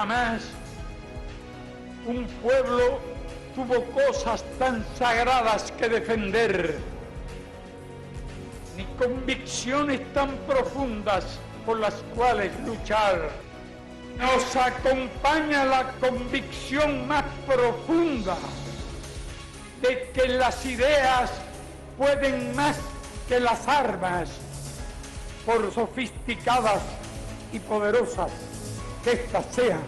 jamás un pueblo tuvo cosas tan sagradas que defender, ni convicciones tan profundas por las cuales luchar. Nos acompaña la convicción más profunda de que las ideas pueden más que las armas, por sofisticadas y poderosas que éstas sean.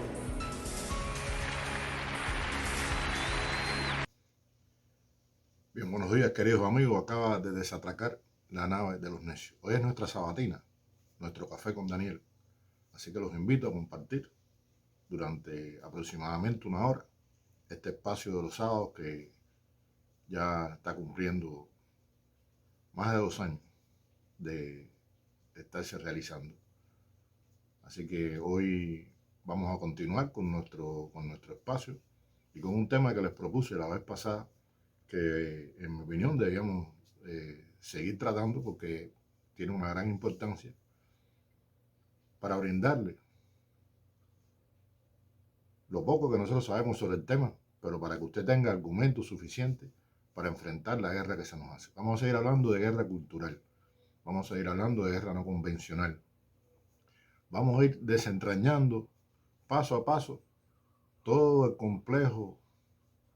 Bien, buenos días, queridos amigos. Acaba de desatracar la nave de los necios. Hoy es nuestra sabatina, nuestro café con Daniel. Así que los invito a compartir durante aproximadamente una hora este espacio de los sábados que ya está cumpliendo más de 2 años de estarse realizando. Así que hoy vamos a continuar con nuestro espacio y con un tema que les propuse la vez pasada, que en mi opinión debíamos seguir tratando porque tiene una gran importancia para brindarle lo poco que nosotros sabemos sobre el tema, pero para que usted tenga argumentos suficientes para enfrentar la guerra que se nos hace. Vamos a seguir hablando de guerra cultural, vamos a seguir hablando de guerra no convencional, vamos a ir desentrañando paso a paso todo el complejo,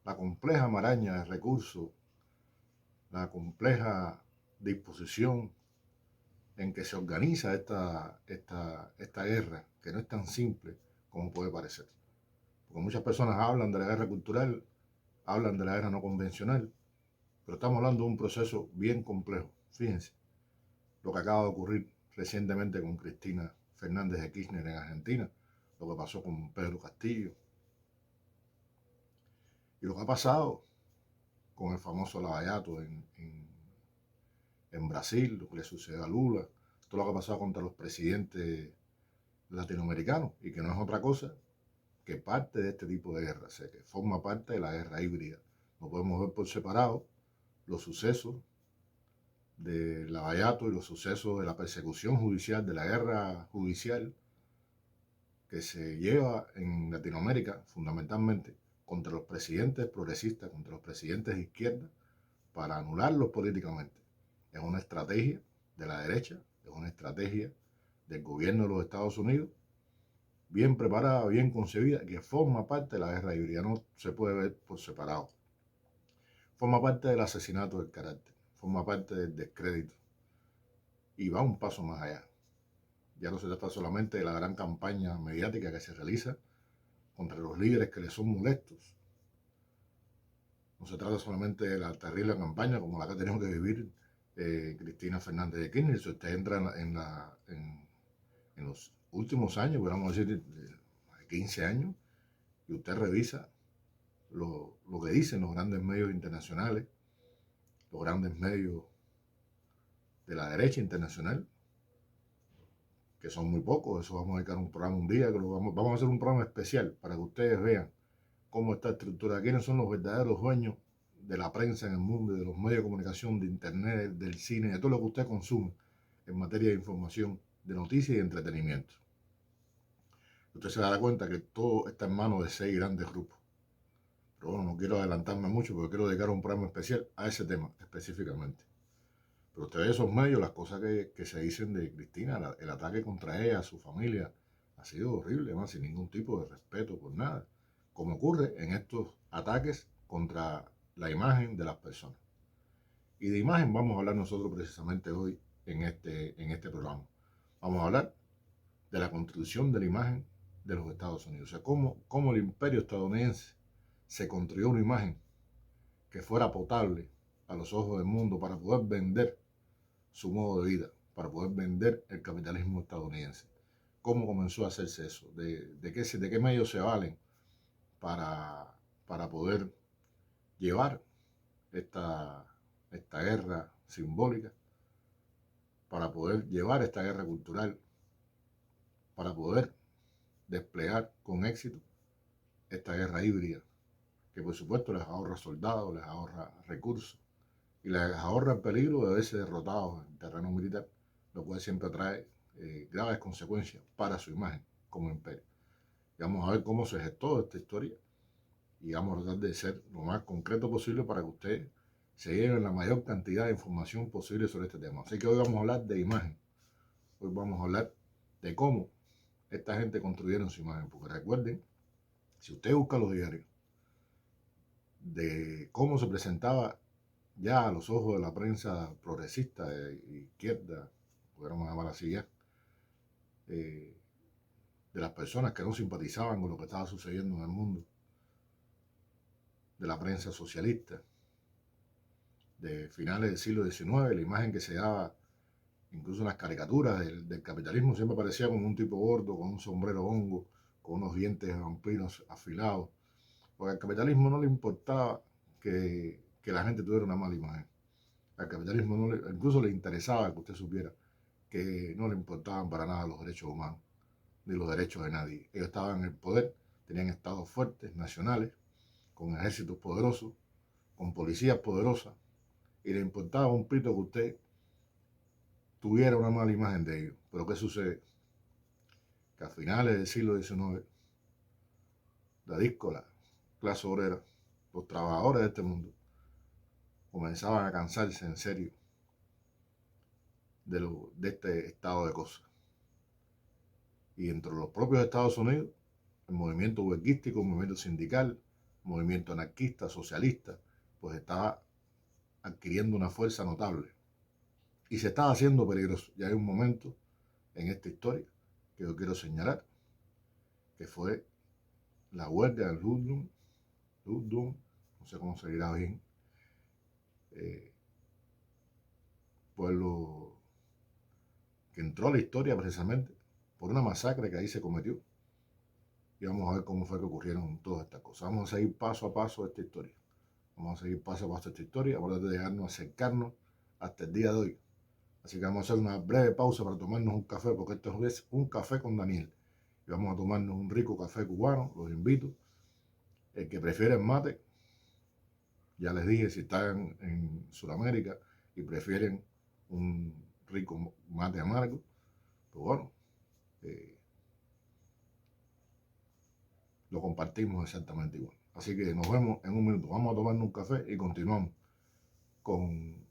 la compleja maraña de recursos, la compleja disposición en que se organiza esta guerra, que no es tan simple como puede parecer. Porque muchas personas hablan de la guerra cultural, hablan de la guerra no convencional, pero estamos hablando de un proceso bien complejo. Fíjense lo que acaba de ocurrir recientemente con Cristina Fernández de Kirchner en Argentina, lo que pasó con Pedro Castillo, y lo que ha pasado con el famoso Lava Jato en Brasil, lo que le sucedió a Lula, todo lo que ha pasado contra los presidentes latinoamericanos, y que no es otra cosa que parte de este tipo de guerra, o sea, que forma parte de la guerra híbrida. No podemos ver por separado los sucesos de Lava Jato y los sucesos de la persecución judicial, de la guerra judicial que se lleva en Latinoamérica fundamentalmente contra los presidentes progresistas, contra los presidentes de izquierda, para anularlos políticamente. Es una estrategia de la derecha, es una estrategia del gobierno de los Estados Unidos, bien preparada, bien concebida, que forma parte de la guerra híbrida, no se puede ver por separado. Forma parte del asesinato del carácter, forma parte del descrédito y va un paso más allá. Ya no se trata solamente de la gran campaña mediática que se realiza contra los líderes que les son molestos. No se trata solamente de la terrible campaña como la que tenemos que vivir Cristina Fernández de Kirchner. Si usted entra en los últimos años, podríamos decir 15 años, y usted revisa lo que dicen los grandes medios internacionales, los grandes medios de la derecha internacional, que son muy pocos. Eso vamos a dedicar un programa un día, que vamos a hacer un programa especial para que ustedes vean cómo está estructurada, quiénes son los verdaderos dueños de la prensa en el mundo, de los medios de comunicación, de internet, del cine, de todo lo que usted consume en materia de información, de noticias y de entretenimiento. Usted se dará cuenta que todo está en manos de 6 grandes grupos. Pero bueno, no quiero adelantarme mucho porque quiero dedicar un programa especial a ese tema específicamente. Pero usted ve esos medios, las cosas que se dicen de Cristina, el ataque contra ella, su familia, ha sido horrible, además sin ningún tipo de respeto por nada, como ocurre en estos ataques contra la imagen de las personas. Y de imagen vamos a hablar nosotros precisamente hoy en este programa. Vamos a hablar de la construcción de la imagen de los Estados Unidos. O sea, cómo el imperio estadounidense se construyó una imagen que fuera potable a los ojos del mundo para poder vender su modo de vida, para poder vender el capitalismo estadounidense. ¿Cómo comenzó a hacerse eso? ¿De qué medios se valen para poder llevar esta guerra simbólica, para poder llevar esta guerra cultural, para poder desplegar con éxito esta guerra híbrida, que por supuesto les ahorra soldados, les ahorra recursos y les ahorra el peligro de verse derrotados en terreno militar, lo cual siempre trae graves consecuencias para su imagen como imperio. Y vamos a ver cómo se gestó esta historia y vamos a tratar de ser lo más concreto posible para que ustedes se lleven la mayor cantidad de información posible sobre este tema. Así que hoy vamos a hablar de imagen. Hoy vamos a hablar de cómo esta gente construyeron su imagen. Porque recuerden, si usted busca los diarios de cómo se presentaba ya a los ojos de la prensa progresista de izquierda, pudiéramos llamar así ya, de las personas que no simpatizaban con lo que estaba sucediendo en el mundo, de la prensa socialista, de finales del siglo XIX, la imagen que se daba incluso en las caricaturas del capitalismo siempre parecía como un tipo gordo, con un sombrero hongo, con unos dientes vampiros afilados, porque al capitalismo no le importaba que la gente tuviera una mala imagen. Al capitalismo incluso le interesaba que usted supiera que no le importaban para nada los derechos humanos, ni los derechos de nadie. Ellos estaban en el poder, tenían estados fuertes, nacionales, con ejércitos poderosos, con policías poderosas, y le importaba un pito que usted tuviera una mala imagen de ellos. Pero ¿qué sucede? Que a finales del siglo XIX, la díscola, clase obrera, los trabajadores de este mundo, comenzaban a cansarse en serio de este estado de cosas. Y entre los propios Estados Unidos, el movimiento huelguístico, el movimiento sindical, el movimiento anarquista, socialista, pues estaba adquiriendo una fuerza notable. Y se estaba haciendo peligroso. Y hay un momento en esta historia que yo quiero señalar, que fue la huelga del Ludlum, no sé cómo se dirá bien, pueblo que entró a la historia precisamente por una masacre que ahí se cometió. Y vamos a ver cómo fue que ocurrieron todas estas cosas. Vamos a seguir paso a paso esta historia. Vamos a seguir paso a paso esta historia, vamos a dejarnos acercarnos hasta el día de hoy. Así que vamos a hacer una breve pausa para tomarnos un café, porque esto es un café con Daniel. Y vamos a tomarnos un rico café cubano, los invito. El que prefiere el mate, ya les dije, si están en Sudamérica y prefieren un rico mate amargo, pues bueno, lo compartimos exactamente igual. Así que nos vemos en un minuto. Vamos a tomarnos un café y continuamos con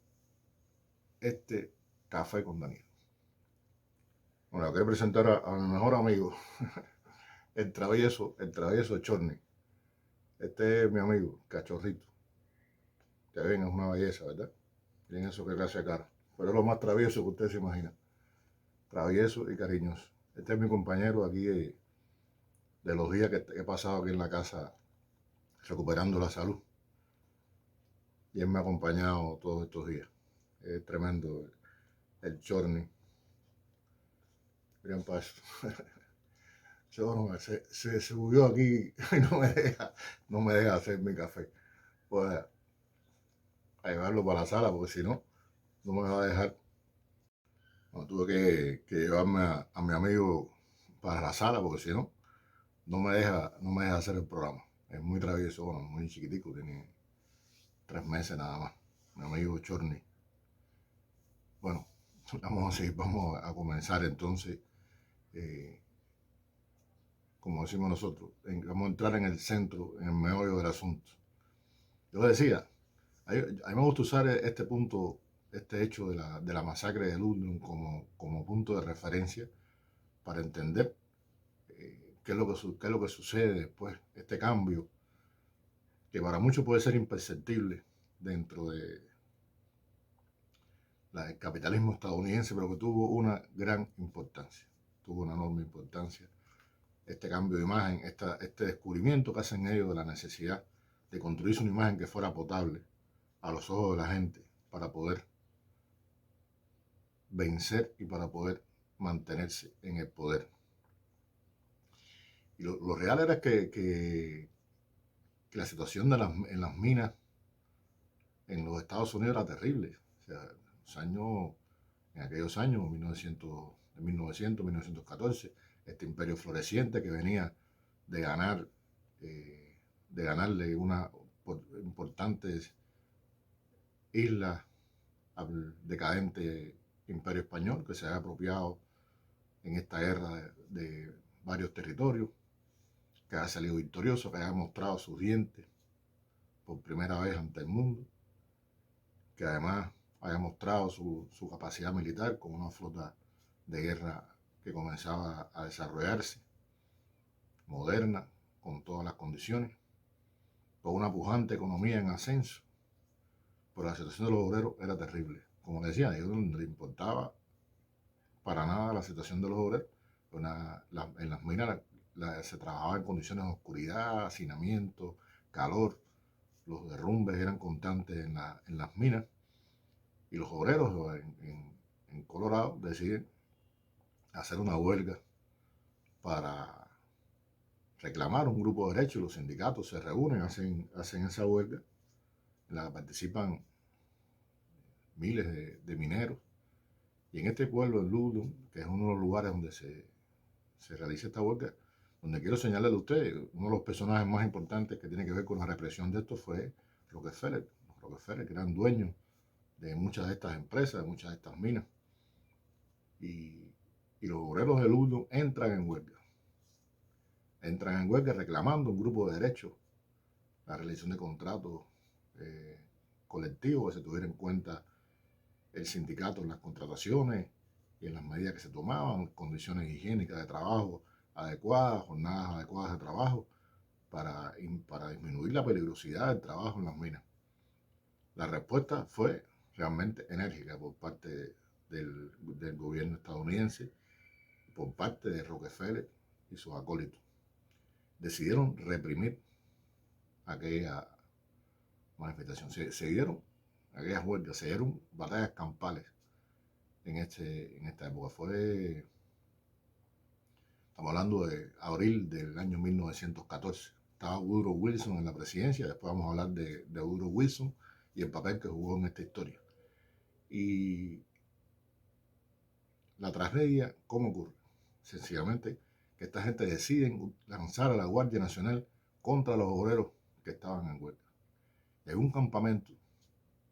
este café con Daniel. Bueno, quiero presentar a mi mejor amigo, el travieso Chorny. Este es mi amigo, Cachorrito. Te ven, es una belleza, ¿verdad? Miren eso que le hace cara. Pero es lo más travieso que usted se imagina. Travieso y cariñoso. Este es mi compañero aquí de los días que he pasado aquí en la casa recuperando la salud. Y él me ha acompañado todos estos días. Es tremendo el Chorny. Miren para eso. Se subió aquí y no me deja hacer mi café. Pues a llevarlo para la sala, porque si no, no me va a dejar. Bueno, tuve que llevarme a mi amigo para la sala, porque si no, no me deja hacer el programa. Es muy travieso, bueno, muy chiquitico, tiene 3 meses nada más. Mi amigo Chorny. Bueno, vamos a comenzar entonces, como decimos nosotros, vamos a entrar en el centro, en el meollo del asunto. Yo decía, a mí me gusta usar este punto, este hecho de la masacre de Ludlum como punto de referencia para entender qué es lo que sucede después, este cambio, que para muchos puede ser imperceptible dentro del capitalismo estadounidense, pero que tuvo una gran importancia, tuvo una enorme importancia. Este cambio de imagen, este descubrimiento que hacen ellos de la necesidad de construirse una imagen que fuera potable a los ojos de la gente para poder vencer y para poder mantenerse en el poder. Y lo real era que la situación en las minas en los Estados Unidos era terrible. O sea, en aquellos años, 1900, 1914, este imperio floreciente que venía de ganarle una importantes islas al decadente imperio español, que se había apropiado en esta guerra de varios territorios. que haya salido victorioso, que haya mostrado sus dientes por primera vez ante el mundo, que además haya mostrado su capacidad militar con una flota de guerra que comenzaba a desarrollarse, moderna, con todas las condiciones, con una pujante economía en ascenso. Pero la situación de los obreros era terrible. Como les decía, a ellos no les importaba para nada la situación de los obreros. En las minas se trabajaba en condiciones de oscuridad, hacinamiento, calor. Los derrumbes eran constantes en las minas. Y los obreros en Colorado deciden hacer una huelga para reclamar un grupo de derechos. Los sindicatos se reúnen, hacen esa huelga, en la que participan miles de mineros. Y en este pueblo, en Loudoun, que es uno de los lugares donde se realiza esta huelga, donde quiero señalarle a ustedes, uno de los personajes más importantes que tiene que ver con la represión de esto fue Rockefeller. Los Rockefeller, que eran dueños de muchas de estas empresas, de muchas de estas minas. Y los obreros de Loudoun entran en huelga reclamando un grupo de derechos, la realización de contratos colectivos, que se tuviera en cuenta el sindicato en las contrataciones y en las medidas que se tomaban, condiciones higiénicas de trabajo adecuadas, jornadas adecuadas de trabajo, para disminuir la peligrosidad del trabajo en las minas. La respuesta fue realmente enérgica por parte del gobierno estadounidense, por parte de Rockefeller y sus acólitos. Decidieron reprimir aquella manifestación. Se dieron aquellas huelgas, se dieron batallas campales en esta época. Estamos hablando de abril del año 1914. Estaba Woodrow Wilson en la presidencia. Después vamos a hablar de Woodrow Wilson y el papel que jugó en esta historia. Y la tragedia, ¿cómo ocurre? Sencillamente que esta gente decide lanzar a la Guardia Nacional contra los obreros que estaban en huelga. Y hay un campamento,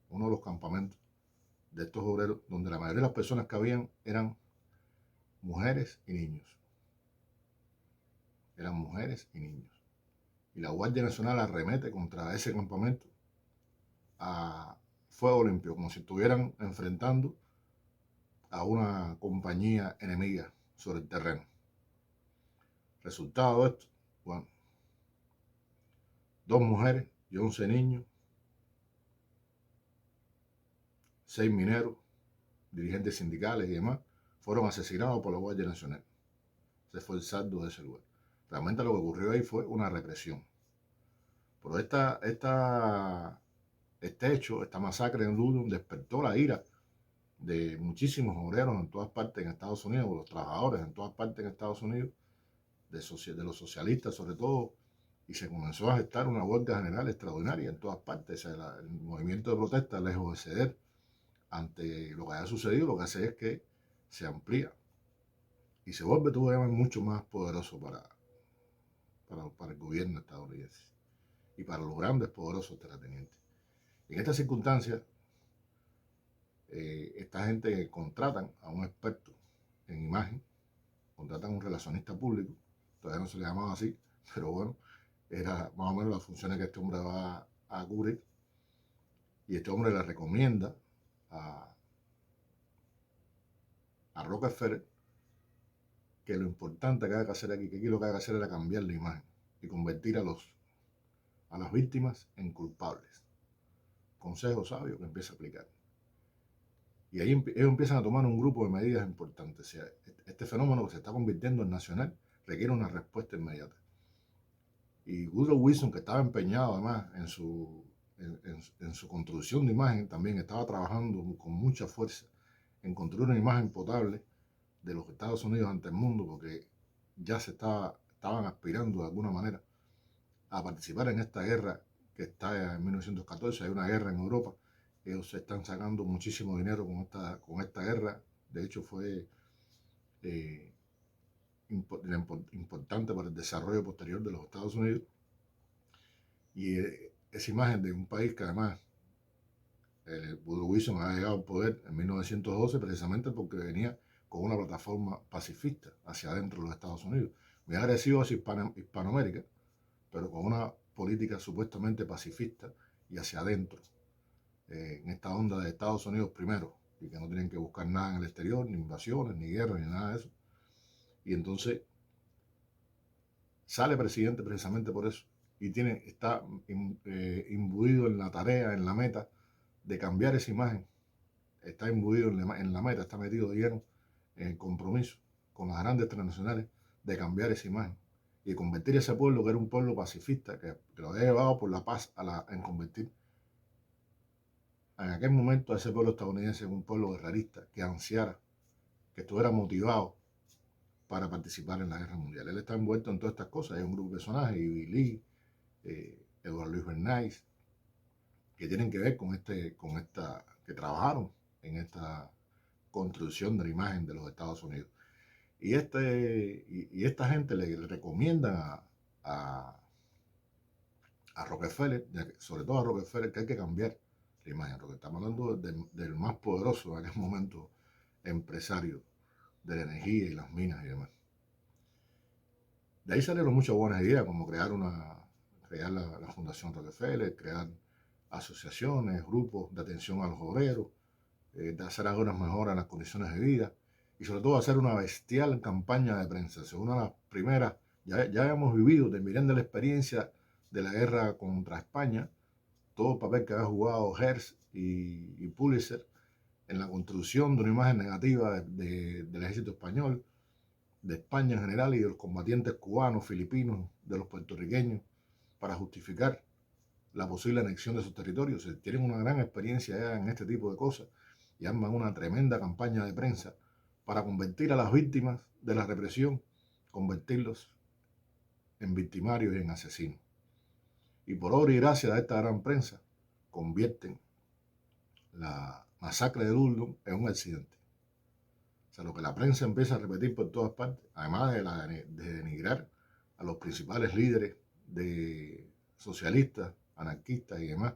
uno de los campamentos de estos obreros, donde la mayoría de las personas que habían eran mujeres y niños. Eran mujeres y niños. Y la Guardia Nacional arremete contra ese campamento a fuego limpio, como si estuvieran enfrentando a una compañía enemiga sobre el terreno. Resultado de esto, bueno, 2 mujeres y 11 niños, 6 mineros, dirigentes sindicales y demás, fueron asesinados por la Guardia Nacional. Ese fue el saldo de ese lugar. Realmente lo que ocurrió ahí fue una represión. Pero este hecho, esta masacre en Loudoun, despertó la ira de muchísimos obreros en todas partes en Estados Unidos, de los trabajadores en todas partes en Estados Unidos, de los socialistas sobre todo, y se comenzó a gestar una huelga general extraordinaria en todas partes. O sea, el movimiento de protesta, lejos de ceder ante lo que haya sucedido, lo que hace es que se amplía y se vuelve todavía mucho más poderoso para el gobierno estadounidense y para los grandes poderosos terratenientes. En estas circunstancias, esta gente contratan a un experto en imagen, contratan a un relacionista público, todavía no se le llamaba así, pero bueno, era más o menos las funciones que este hombre va a cubrir, y este hombre le recomienda a Rockefeller que lo importante que hay que hacer aquí, que aquí lo que hay que hacer era cambiar la imagen y convertir a las víctimas en culpables. Consejo sabio que empieza a aplicar. Y ahí ellos empiezan a tomar un grupo de medidas importantes. O sea, este fenómeno que se está convirtiendo en nacional requiere una respuesta inmediata. Y Woodrow Wilson, que estaba empeñado además en su construcción de imagen, también estaba trabajando con mucha fuerza en construir una imagen potable de los Estados Unidos ante el mundo, porque ya estaban aspirando de alguna manera a participar en esta guerra que está en 1914. Hay una guerra en Europa. Ellos se están sacando muchísimo dinero con esta guerra. De hecho, fue importante para el desarrollo posterior de los Estados Unidos. Y esa imagen de un país que además Woodrow Wilson ha llegado al poder en 1912 precisamente porque venía con una plataforma pacifista hacia adentro de los Estados Unidos. Muy agresivo hacia Hispanoamérica, pero con una política supuestamente pacifista y hacia adentro, en esta onda de Estados Unidos primero, y que no tienen que buscar nada en el exterior, ni invasiones, ni guerras, ni nada de eso. Y entonces sale presidente precisamente por eso, y está imbuido en la tarea, en la meta de cambiar esa imagen. Está imbuido en la meta, está metido de lleno en el compromiso con las grandes transnacionales de cambiar esa imagen y convertir ese pueblo, que era un pueblo pacifista, que lo había llevado por la paz en convertir en aquel momento a ese pueblo estadounidense en un pueblo guerrerista, que ansiara, que estuviera motivado para participar en la guerra mundial. Él está envuelto en todas estas cosas. Hay un grupo de personajes, Ivy Lee, Edward Luis Bernays, que tienen que ver que trabajaron en esta construcción de la imagen de los Estados Unidos. Y esta gente le recomienda a Rockefeller, sobre todo a Rockefeller, que hay que cambiar la imagen. Porque estamos hablando del más poderoso en aquel momento empresario de la energía y las minas y demás. De ahí salieron muchas buenas ideas, como crear la Fundación Rockefeller, crear asociaciones, grupos de atención a los obreros, de hacer algunas mejoras en las condiciones de vida y sobre todo hacer una bestial campaña de prensa. Según una de las primeras, ya hemos vivido, mirando la experiencia de la guerra contra España, todo el papel que había jugado Hearst y Pulitzer en la construcción de una imagen negativa del ejército español, de España en general y de los combatientes cubanos, filipinos, de los puertorriqueños, para justificar la posible anexión de sus territorios. Tienen una gran experiencia ya en este tipo de cosas y arman una tremenda campaña de prensa para convertir a las víctimas de la represión, convertirlos en victimarios y en asesinos. Y por obra y gracia de esta gran prensa, convierten la masacre de Duldo en un accidente. O sea, lo que la prensa empieza a repetir por todas partes, además de denigrar a los principales líderes de socialistas, anarquistas y demás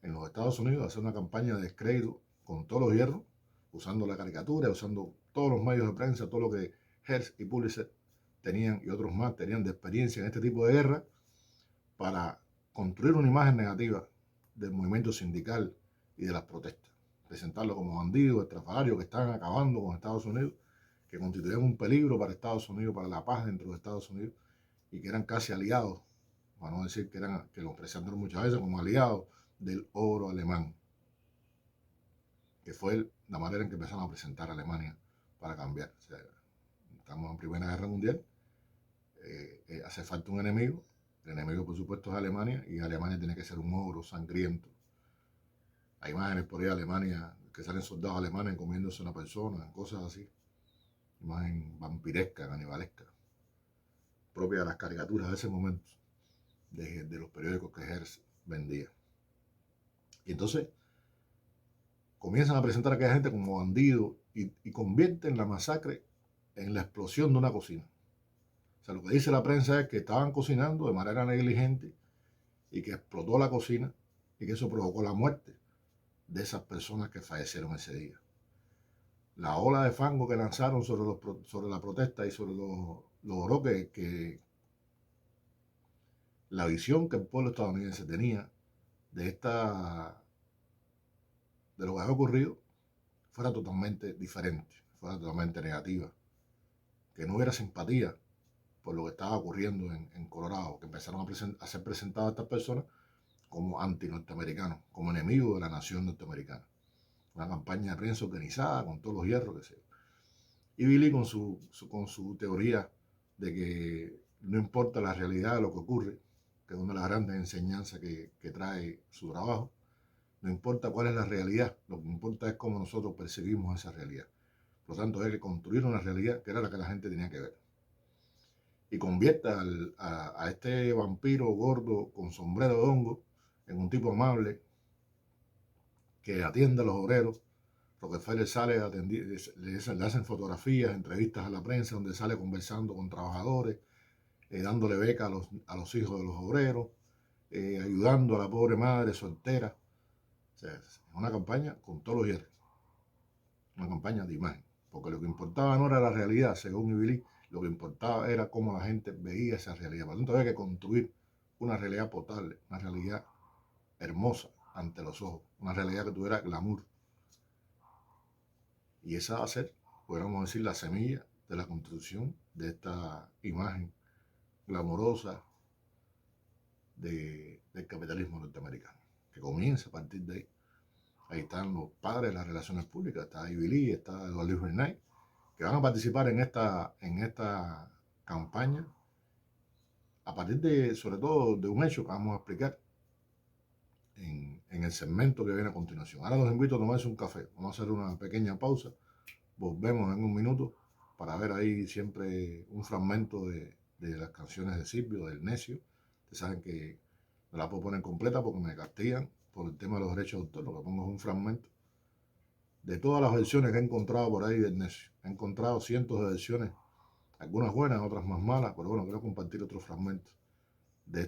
en los Estados Unidos, hacer una campaña de descrédito con todos los hierros, usando la caricatura, usando todos los medios de prensa, todo lo que Hearst y Pulitzer tenían y otros más tenían de experiencia en este tipo de guerra, para construir una imagen negativa del movimiento sindical y de las protestas. Presentarlo como bandidos, estrafalarios que están acabando con Estados Unidos, que constituían un peligro para Estados Unidos, para la paz dentro de Estados Unidos, y que eran casi aliados, para no decir que los presentaron muchas veces como aliados del oro alemán, que fue la manera en que empezaron a presentar a Alemania para cambiar. O sea, estamos en Primera Guerra Mundial, hace falta un enemigo. El enemigo, por supuesto, es Alemania, y Alemania tiene que ser un ogro sangriento. Hay imágenes por ahí de Alemania, que salen soldados alemanes comiéndose a una persona, cosas así. Imagen vampiresca, canibalesca, propia de las caricaturas de ese momento, de los periódicos que Hearst vendía. Y entonces comienzan a presentar a aquella gente como bandidos y convierten la masacre en la explosión de una cocina. O sea, lo que dice la prensa es que estaban cocinando de manera negligente y que explotó la cocina y que eso provocó la muerte de esas personas que fallecieron ese día. La ola de fango que lanzaron sobre la protesta y sobre logró que la visión que el pueblo estadounidense tenía de lo que había ocurrido fuera totalmente diferente, fuera totalmente negativa, que no hubiera simpatía por lo que estaba ocurriendo en Colorado, que empezaron a ser presentadas a estas personas como anti-norteamericanos, como enemigos de la nación norteamericana. Una campaña de prensa organizada con todos los hierros que sea. Y Billy con su teoría de que no importa la realidad de lo que ocurre, que es una de las grandes enseñanzas que trae su trabajo, no importa cuál es la realidad, lo que importa es cómo nosotros percibimos esa realidad. Por lo tanto, hay que construir una realidad que era la que la gente tenía que ver. Y convierta a este vampiro gordo con sombrero de hongo en un tipo amable que atiende a los obreros. Rockefeller sale a atender, le hacen fotografías, entrevistas a la prensa donde sale conversando con trabajadores, dándole beca a los hijos de los obreros, ayudando a la pobre madre soltera. O sea, es una campaña con todos los hierros, una campaña de imagen, porque lo que importaba no era la realidad, según Ivy Lee, lo que importaba era cómo la gente veía esa realidad. Por lo tanto, había que construir una realidad potable, una realidad hermosa ante los ojos, una realidad que tuviera glamour. Y esa va a ser, podríamos decir, la semilla de la construcción de esta imagen glamorosa del capitalismo norteamericano, que comienza a partir de ahí. Ahí están los padres de las relaciones públicas, está Ivy Lee, está Eduardo Bernays, que van a participar en esta campaña a partir de, sobre todo, de un hecho que vamos a explicar en el segmento que viene a continuación. Ahora los invito a tomarse un café. Vamos a hacer una pequeña pausa. Volvemos en un minuto para ver ahí siempre un fragmento de las canciones de Silvio, del Necio. Ustedes saben que me la puedo poner completa porque me castigan por el tema de los derechos de autor. Lo que pongo es un fragmento de todas las versiones que he encontrado por ahí del Necio. He encontrado cientos de versiones, algunas buenas, otras más malas, pero bueno, quiero compartir otro fragmento de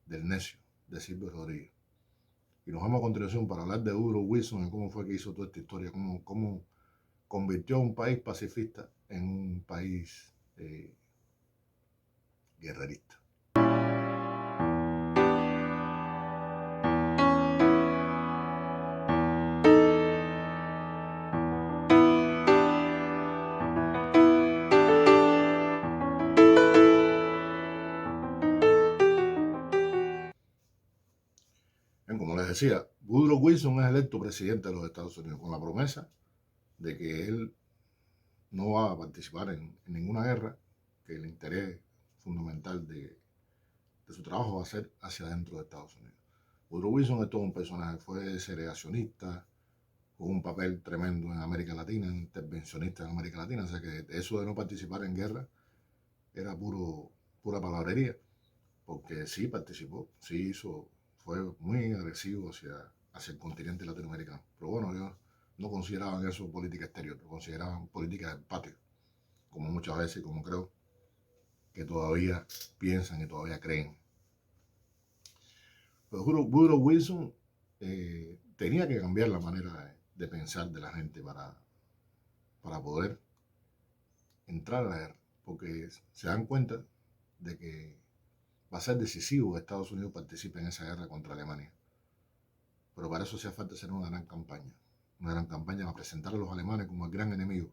del Necio, de Silvio Rodríguez. Y nos vamos a continuación para hablar de Woodrow Wilson y cómo fue que hizo toda esta historia, cómo convirtió a un país pacifista en un país guerrerista. Bien, como les decía, Woodrow Wilson es electo presidente de los Estados Unidos con la promesa de que él no va a participar en ninguna guerra, que el interés fundamental de su trabajo va a ser hacia adentro de Estados Unidos. Woodrow Wilson es todo un personaje, fue segregacionista, jugó un papel tremendo en América Latina, intervencionista en América Latina, o sea que eso de no participar en guerra era pura palabrería, porque sí participó, sí hizo, fue muy agresivo hacia el continente latinoamericano. Pero bueno, ellos no consideraban eso política exterior, lo consideraban política del patio, como muchas veces, como creo que todavía piensan y todavía creen. Pero Woodrow Wilson tenía que cambiar la manera de pensar de la gente para poder entrar a la guerra, porque se dan cuenta de que va a ser decisivo que Estados Unidos participe en esa guerra contra Alemania. Pero para eso hacía falta hacer una gran campaña para presentar a los alemanes como el gran enemigo,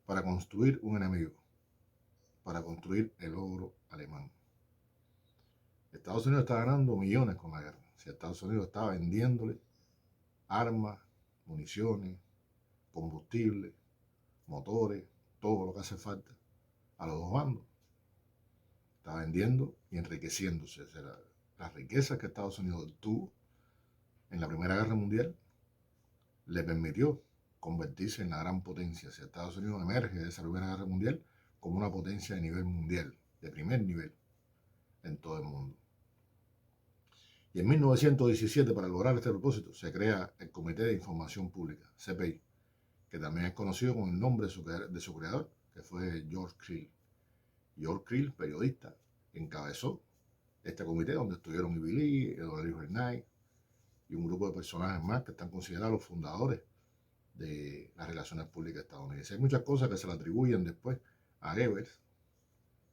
para construir un enemigo, para construir el logro alemán. Estados Unidos está ganando millones con la guerra. Si Estados Unidos está vendiéndole armas, municiones, combustible, motores, todo lo que hace falta a los dos bandos. Está vendiendo y enriqueciéndose. O sea, las riquezas que Estados Unidos obtuvo en la Primera Guerra Mundial le permitió convertirse en la gran potencia. O sea, Estados Unidos emerge de esa Primera Guerra Mundial como una potencia de nivel mundial, de primer nivel en todo el mundo. Y en 1917, para lograr este propósito, se crea el Comité de Información Pública, CPI, que también es conocido con el nombre de su creador, que fue George Creel. George Creel, periodista, encabezó este comité donde estuvieron Ivy Lee, Eduardo Bernays y un grupo de personajes más que están considerados los fundadores de las relaciones públicas estadounidenses. Hay muchas cosas que se le atribuyen después a Goebbels,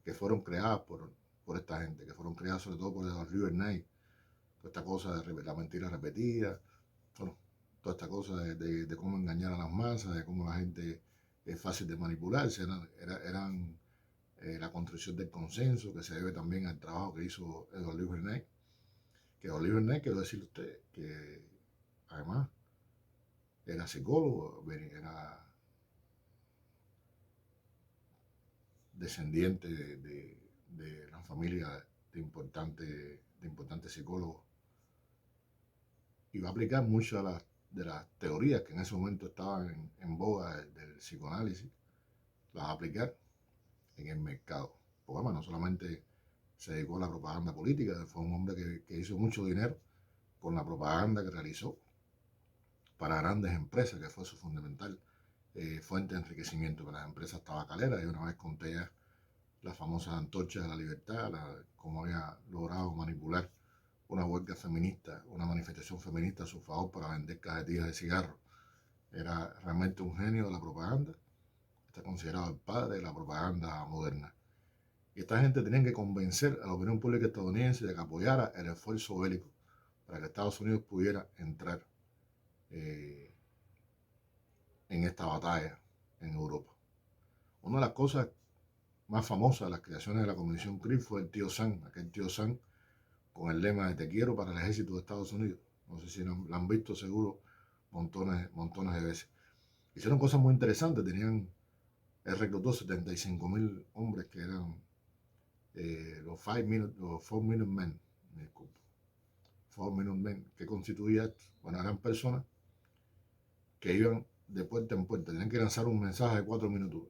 que fueron creadas por esta gente, que fueron creadas sobre todo por Eduardo Bernays. Toda esta cosa de la mentira repetida, bueno, toda esta cosa de cómo engañar a las masas, de cómo la gente es fácil de manipularse, eran la construcción del consenso, que se debe también al trabajo que hizo Eduardo Bernays. Que Eduardo Bernays, quiero decirle a usted, que además era psicólogo, era descendiente de una familia de importantes psicólogos, y va a aplicar muchas de las teorías que en ese momento estaban en boga del psicoanálisis, las va a aplicar en el mercado. Porque bueno, no solamente se dedicó a la propaganda política, fue un hombre que hizo mucho dinero con la propaganda que realizó para grandes empresas, que fue su fundamental fuente de enriquecimiento para las empresas tabacaleras. Y una vez conté ya las famosas antorchas de la libertad, cómo había logrado manipular una huelga feminista, una manifestación feminista a su favor para vender cajetillas de cigarros. Era realmente un genio de la propaganda. Está considerado el padre de la propaganda moderna. Y esta gente tenía que convencer a la opinión pública estadounidense de que apoyara el esfuerzo bélico para que Estados Unidos pudiera entrar en esta batalla en Europa. Una de las cosas más famosas de las creaciones de la Comisión CRIP fue el tío Sam, aquel tío Sam con el lema de "Te quiero" para el ejército de Estados Unidos. No sé si lo han visto seguro montones de veces. Hicieron cosas muy interesantes, él reclutó 75,000 hombres que eran los 4 Minute Men, disculpa, 4 Minute Men, que constituía esto. Bueno, eran personas que iban de puerta en puerta, tenían que lanzar un mensaje de 4 minutos.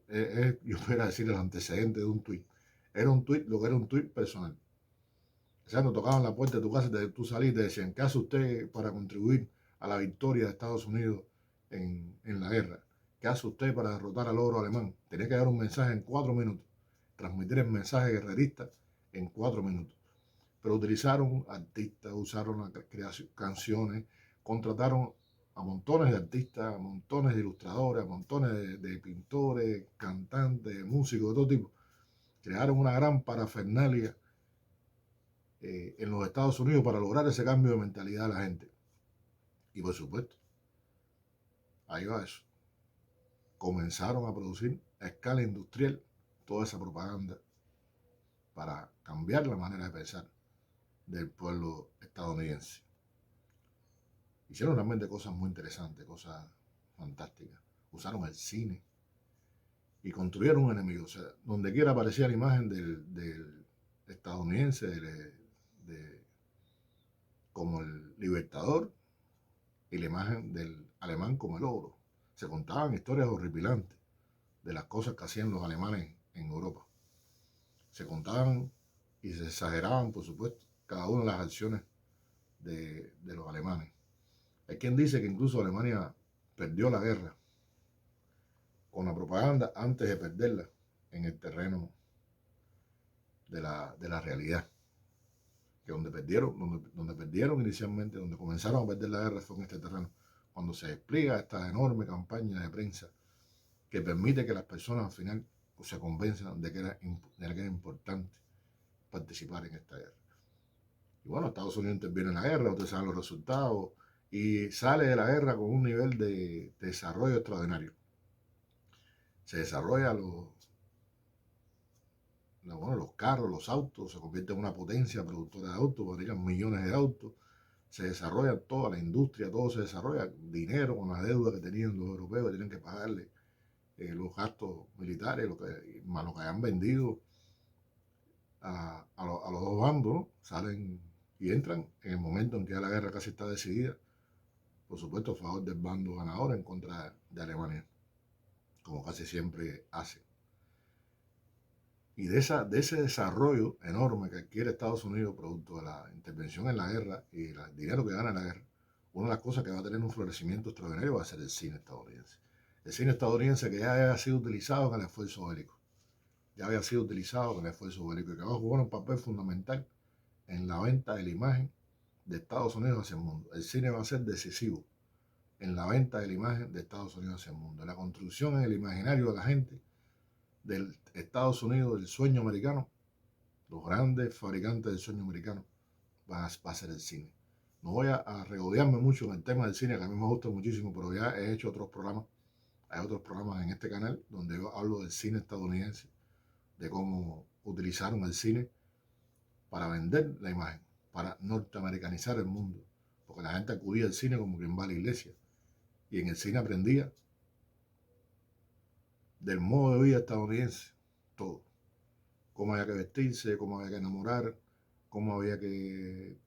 Yo pudiera decir el antecedente de un tuit. Era un tuit, lo que era un tuit personal. O sea, nos tocaban la puerta de tu casa, tú salís y te decían: ¿qué hace usted para contribuir a la victoria de Estados Unidos en la guerra? ¿Qué hace usted para derrotar al ogro alemán? Tenía que dar un mensaje en 4 minutos, transmitir el mensaje guerrerista en 4 minutos. Pero utilizaron artistas, usaron canciones, contrataron a montones de artistas, a montones de ilustradores, a montones de pintores, cantantes, músicos de todo tipo. Crearon una gran parafernalia en los Estados Unidos para lograr ese cambio de mentalidad de la gente. Y por supuesto, ahí va eso. Comenzaron a producir a escala industrial toda esa propaganda para cambiar la manera de pensar del pueblo estadounidense. Hicieron realmente cosas muy interesantes, cosas fantásticas. Usaron el cine y construyeron un enemigo. O sea, donde quiera aparecía la imagen del estadounidense como el libertador y la imagen del alemán como el ogro. Se contaban historias horripilantes de las cosas que hacían los alemanes en Europa. Se contaban y se exageraban, por supuesto, cada una de las acciones de los alemanes. Hay quien dice que incluso Alemania perdió la guerra con la propaganda antes de perderla en el terreno de la realidad. Que donde perdieron inicialmente, donde comenzaron a perder la guerra fue en este terreno, cuando se despliega esta enorme campaña de prensa que permite que las personas al final pues, se convenzan de que era importante participar en esta guerra. Y bueno, Estados Unidos interviene en la guerra, ustedes saben los resultados, y sale de la guerra con un nivel de desarrollo extraordinario. Se desarrolla los carros, los autos, se convierte en una potencia productora de autos, fabrican millones de autos, se desarrolla toda la industria, todo se desarrolla, dinero con la deuda que tenían los europeos, que tienen que pagarle los gastos militares, más lo que hayan vendido a los dos bandos, ¿no? Salen y entran en el momento en que ya la guerra casi está decidida, por supuesto a favor del bando ganador en contra de Alemania, como casi siempre hace. Y de ese desarrollo enorme que adquiere Estados Unidos producto de la intervención en la guerra y el dinero que gana en la guerra, una de las cosas que va a tener un florecimiento extraordinario va a ser el cine estadounidense. El cine estadounidense que ya había sido utilizado en el esfuerzo bélico. Ya había sido utilizado en el esfuerzo bélico y que va a jugar un papel fundamental en la venta de la imagen de Estados Unidos hacia el mundo. El cine va a ser decisivo en la venta de la imagen de Estados Unidos hacia el mundo, en la construcción en el imaginario de la gente del Estados Unidos, del sueño americano. Los grandes fabricantes del sueño americano va a ser el cine. No voy a regodearme mucho en el tema del cine, que a mí me gusta muchísimo, pero ya he hecho otros programas. Hay otros programas en este canal donde yo hablo del cine estadounidense, de cómo utilizaron el cine para vender la imagen, para norteamericanizar el mundo, porque la gente acudía al cine como quien va a la iglesia, y en el cine aprendía del modo de vida estadounidense, todo. Cómo había que vestirse, cómo había que enamorar, cómo había que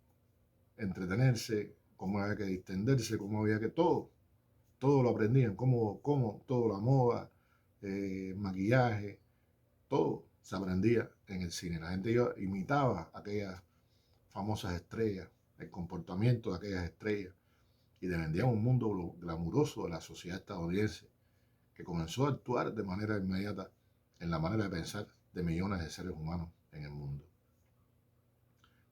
entretenerse, cómo había que distenderse, cómo había que todo lo aprendían, cómo todo, la moda, maquillaje, todo se aprendía en el cine. La gente imitaba aquellas famosas estrellas, el comportamiento de aquellas estrellas, y defendían un mundo glamuroso de la sociedad estadounidense, que comenzó a actuar de manera inmediata en la manera de pensar de millones de seres humanos en el mundo.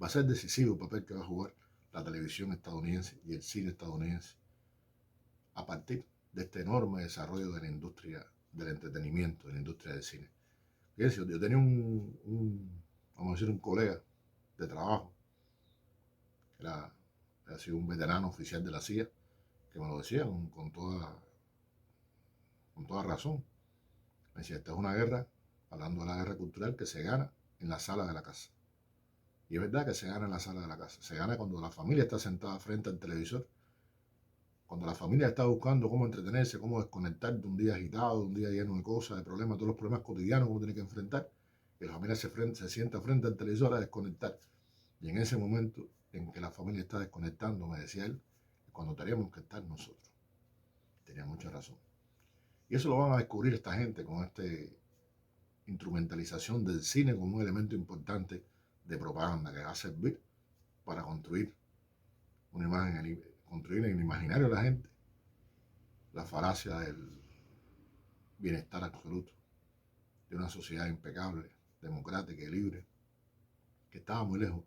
Va a ser decisivo el papel que va a jugar la televisión estadounidense y el cine estadounidense a partir de este enorme desarrollo de la industria del entretenimiento, de la industria del cine. Fíjense, yo tenía vamos a decir, un colega de trabajo, ha sido un veterano oficial de la CIA, que me lo decía con toda razón. Me decía, esta es una guerra, hablando de la guerra cultural, que se gana en la sala de la casa. Y es verdad que se gana en la sala de la casa. Se gana cuando la familia está sentada frente al televisor, cuando la familia está buscando cómo entretenerse, cómo desconectar de un día agitado, de un día lleno de cosas, de problemas, todos los problemas cotidianos que uno tiene que enfrentar, y la familia se sienta frente al televisor a desconectar. Y en ese momento en que la familia está desconectando, me decía él, cuando teníamos que estar nosotros. Tenía mucha razón. Y eso lo van a descubrir esta gente con esta instrumentalización del cine como un elemento importante de propaganda que va a servir para construir una imagen, construir en el imaginario de la gente la falacia del bienestar absoluto, de una sociedad impecable, democrática y libre, que estaba muy lejos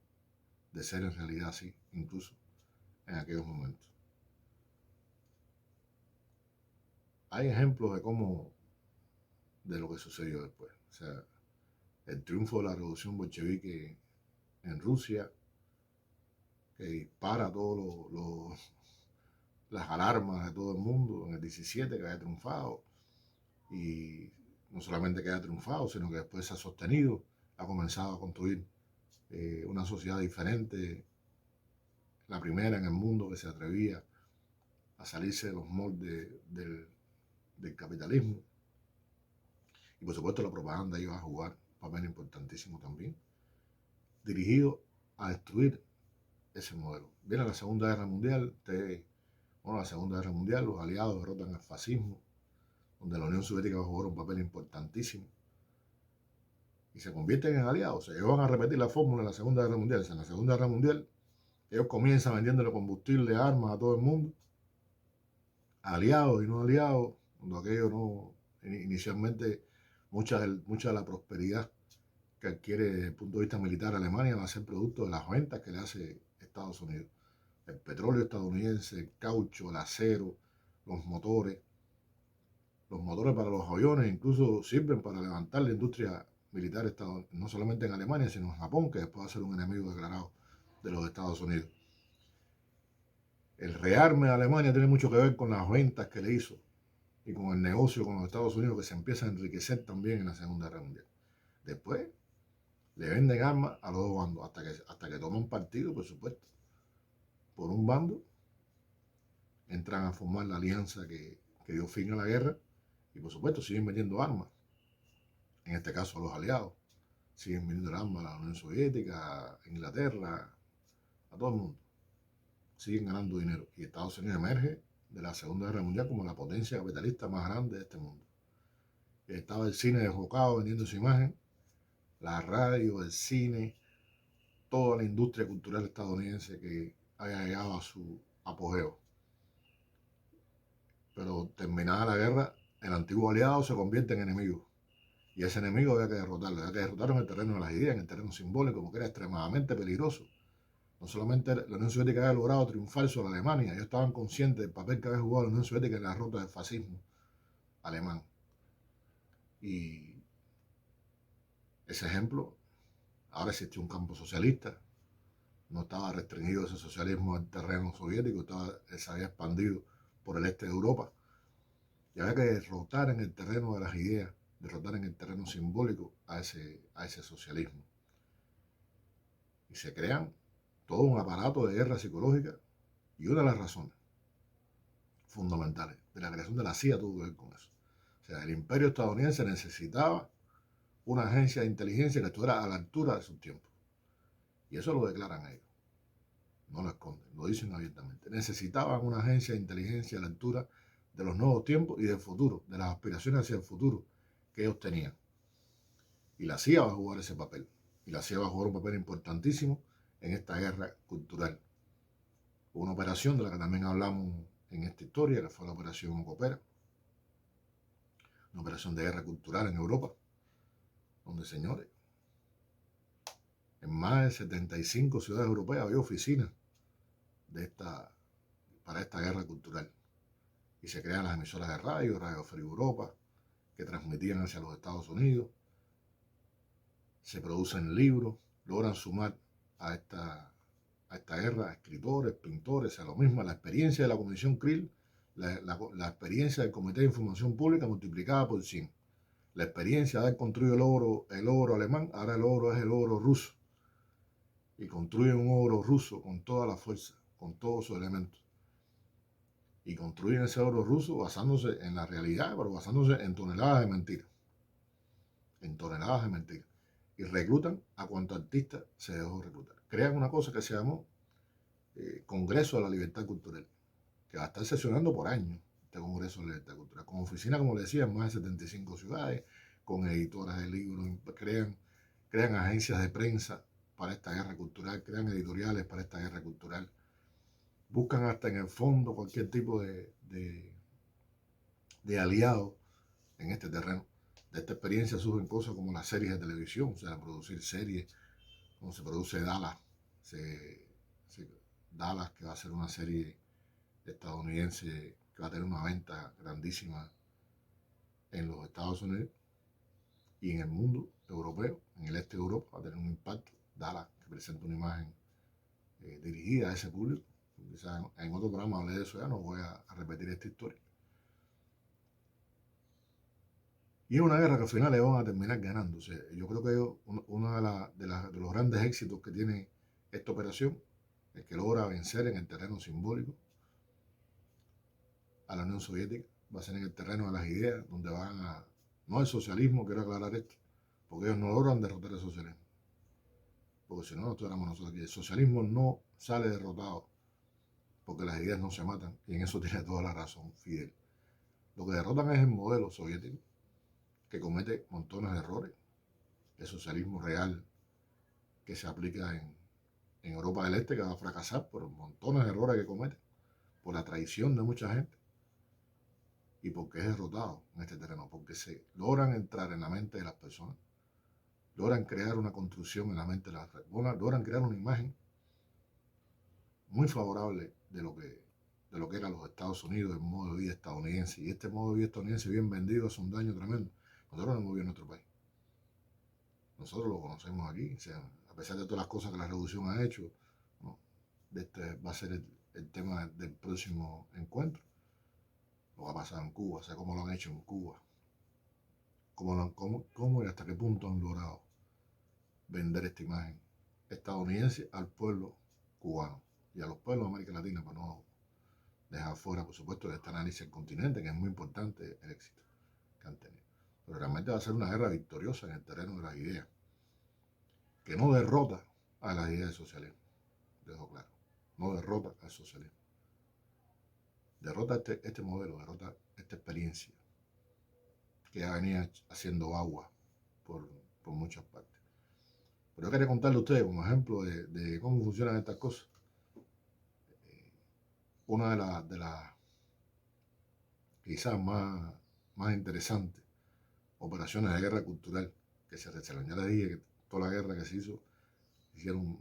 de ser en realidad así, incluso en aquellos momentos. Hay ejemplos de lo que sucedió después. O sea, el triunfo de la revolución bolchevique en Rusia, que dispara todas las alarmas de todo el mundo en el 17, que había triunfado. Y no solamente que haya triunfado, sino que después se ha sostenido, ha comenzado a construir una sociedad diferente, la primera en el mundo que se atrevía a salirse de los moldes del capitalismo. Y por supuesto la propaganda iba a jugar un papel importantísimo también, dirigido a destruir ese modelo. Viene la Segunda Guerra Mundial, la Segunda Guerra Mundial, los aliados derrotan al fascismo, donde la Unión Soviética va a jugar un papel importantísimo, y se convierten en aliados. O sea, ellos van a repetir la fórmula en la Segunda Guerra Mundial. O sea, en la Segunda Guerra Mundial, ellos comienzan vendiéndole combustible, armas a todo el mundo, aliados y no aliados, cuando aquello no, inicialmente mucha de la prosperidad que adquiere desde el punto de vista militar Alemania va a ser producto de las ventas que le hace Estados Unidos. El petróleo estadounidense, el caucho, el acero, los motores para los aviones, incluso sirven para levantar la industria militar estadounidense, no solamente en Alemania, sino en Japón, que después va a ser un enemigo declarado de los Estados Unidos. El rearme de Alemania tiene mucho que ver con las ventas que le hizo y con el negocio con los Estados Unidos, que se empieza a enriquecer también en la Segunda Guerra Mundial. Después le venden armas a los dos bandos, hasta que toman partido, por supuesto. Por un bando, entran a formar la alianza que dio fin a la guerra, y por supuesto siguen vendiendo armas, en este caso a los aliados. Siguen vendiendo armas a la Unión Soviética, a Inglaterra, a todo el mundo. Siguen ganando dinero. Y Estados Unidos emerge de la Segunda Guerra Mundial como la potencia capitalista más grande de este mundo. Y estaba el cine desbocado vendiendo su imagen, la radio, el cine, toda la industria cultural estadounidense que había llegado a su apogeo. Pero terminada la guerra, el antiguo aliado se convierte en enemigo. Y ese enemigo había que derrotarlo en el terreno de las ideas, en el terreno simbólico, porque era extremadamente peligroso. No solamente la Unión Soviética había logrado triunfar sobre Alemania, ellos estaban conscientes del papel que había jugado la Unión Soviética en la derrota del fascismo alemán. Y ese ejemplo, ahora existía un campo socialista, no estaba restringido ese socialismo al terreno soviético, se había expandido por el este de Europa. Y había que derrotar en el terreno de las ideas, derrotar en el terreno simbólico a ese socialismo. Y se crean todo un aparato de guerra psicológica, y una de las razones fundamentales de la creación de la CIA tuvo que ver con eso. O sea, el imperio estadounidense necesitaba una agencia de inteligencia que estuviera a la altura de sus tiempos. Y eso lo declaran ellos. No lo esconden, lo dicen abiertamente. Necesitaban una agencia de inteligencia a la altura de los nuevos tiempos y del futuro, de las aspiraciones hacia el futuro que ellos tenían. Y la CIA va a jugar ese papel. Y la CIA va a jugar un papel importantísimo en esta guerra cultural. Una operación de la que también hablamos en esta historia, que fue la operación Ocopera, una operación de guerra cultural en Europa, donde, señores, en más de 75 ciudades europeas había oficinas para esta guerra cultural. Y se crean las emisoras de Radio Free Europa, que transmitían hacia los Estados Unidos, se producen libros, logran sumar a esta guerra escritores, pintores, a lo mismo, la experiencia de la Comisión Krill, la experiencia del Comité de Información Pública multiplicada por 100. La experiencia de haber construido el oro alemán, ahora el oro es el oro ruso. Y construyen un oro ruso con toda la fuerza, con todos sus elementos. Y construyen ese oro ruso basándose en la realidad, pero basándose en toneladas de mentiras. En toneladas de mentiras. Y reclutan a cuanto artista se dejó reclutar. Crean una cosa que se llamó Congreso de la Libertad Cultural, que va a estar sesionando por años este Congreso de la Libertad Cultural, con oficina, como le decía, en más de 75 ciudades, con editoras de libros, crean agencias de prensa para esta guerra cultural, crean editoriales para esta guerra cultural, buscan hasta en el fondo cualquier tipo de aliado en este terreno. De esta experiencia surgen cosas como las series de televisión, o sea, producir series, como se produce Dallas, Dallas, que va a ser una serie estadounidense que va a tener una venta grandísima en los Estados Unidos y en el mundo europeo, en el este de Europa, va a tener un impacto. Dallas, que presenta una imagen dirigida a ese público. Quizás en otro programa hablé de eso, ya no voy a repetir esta historia. Y es una guerra que al final le van a terminar ganando. O sea, yo creo que uno de los grandes éxitos que tiene esta operación es que logra vencer en el terreno simbólico a la Unión Soviética. Va a ser en el terreno de las ideas, donde van a... No el socialismo, quiero aclarar esto, porque ellos no logran derrotar el socialismo. Porque si no, no estuviéramos nosotros aquí. El socialismo no sale derrotado, porque las ideas no se matan, y en eso tiene toda la razón Fidel. Lo que derrotan es el modelo soviético, que comete montones de errores. El socialismo real que se aplica en Europa del Este, que va a fracasar por montones de errores que comete, por la traición de mucha gente, y porque es derrotado en este terreno, porque se logran entrar en la mente de las personas, logran crear una construcción en la mente de las personas, logran crear una imagen muy favorable de lo que eran los Estados Unidos, el modo de vida estadounidense, y este modo de vida estadounidense bien vendido es un daño tremendo. Nosotros no hemos vivido en nuestro país. Nosotros lo conocemos aquí, o sea, a pesar de todas las cosas que la revolución ha hecho, ¿no? Este va a ser el tema del próximo encuentro. Lo que ha pasado en Cuba, o sea, cómo lo han hecho en Cuba, cómo y hasta qué punto han logrado vender esta imagen estadounidense al pueblo cubano y a los pueblos de América Latina, para no dejar fuera, por supuesto, de este análisis del continente, que es muy importante el éxito que han tenido. Pero realmente va a ser una guerra victoriosa en el terreno de las ideas, que no derrota a las ideas del socialismo, dejo claro, no derrota al socialismo. Derrota este modelo, derrota esta experiencia que ya venía haciendo agua por muchas partes. Pero yo quería contarle a ustedes como ejemplo de cómo funcionan estas cosas. Una de las quizás más interesantes operaciones de guerra cultural que se realizaron. Ya les dije que toda la guerra que se hicieron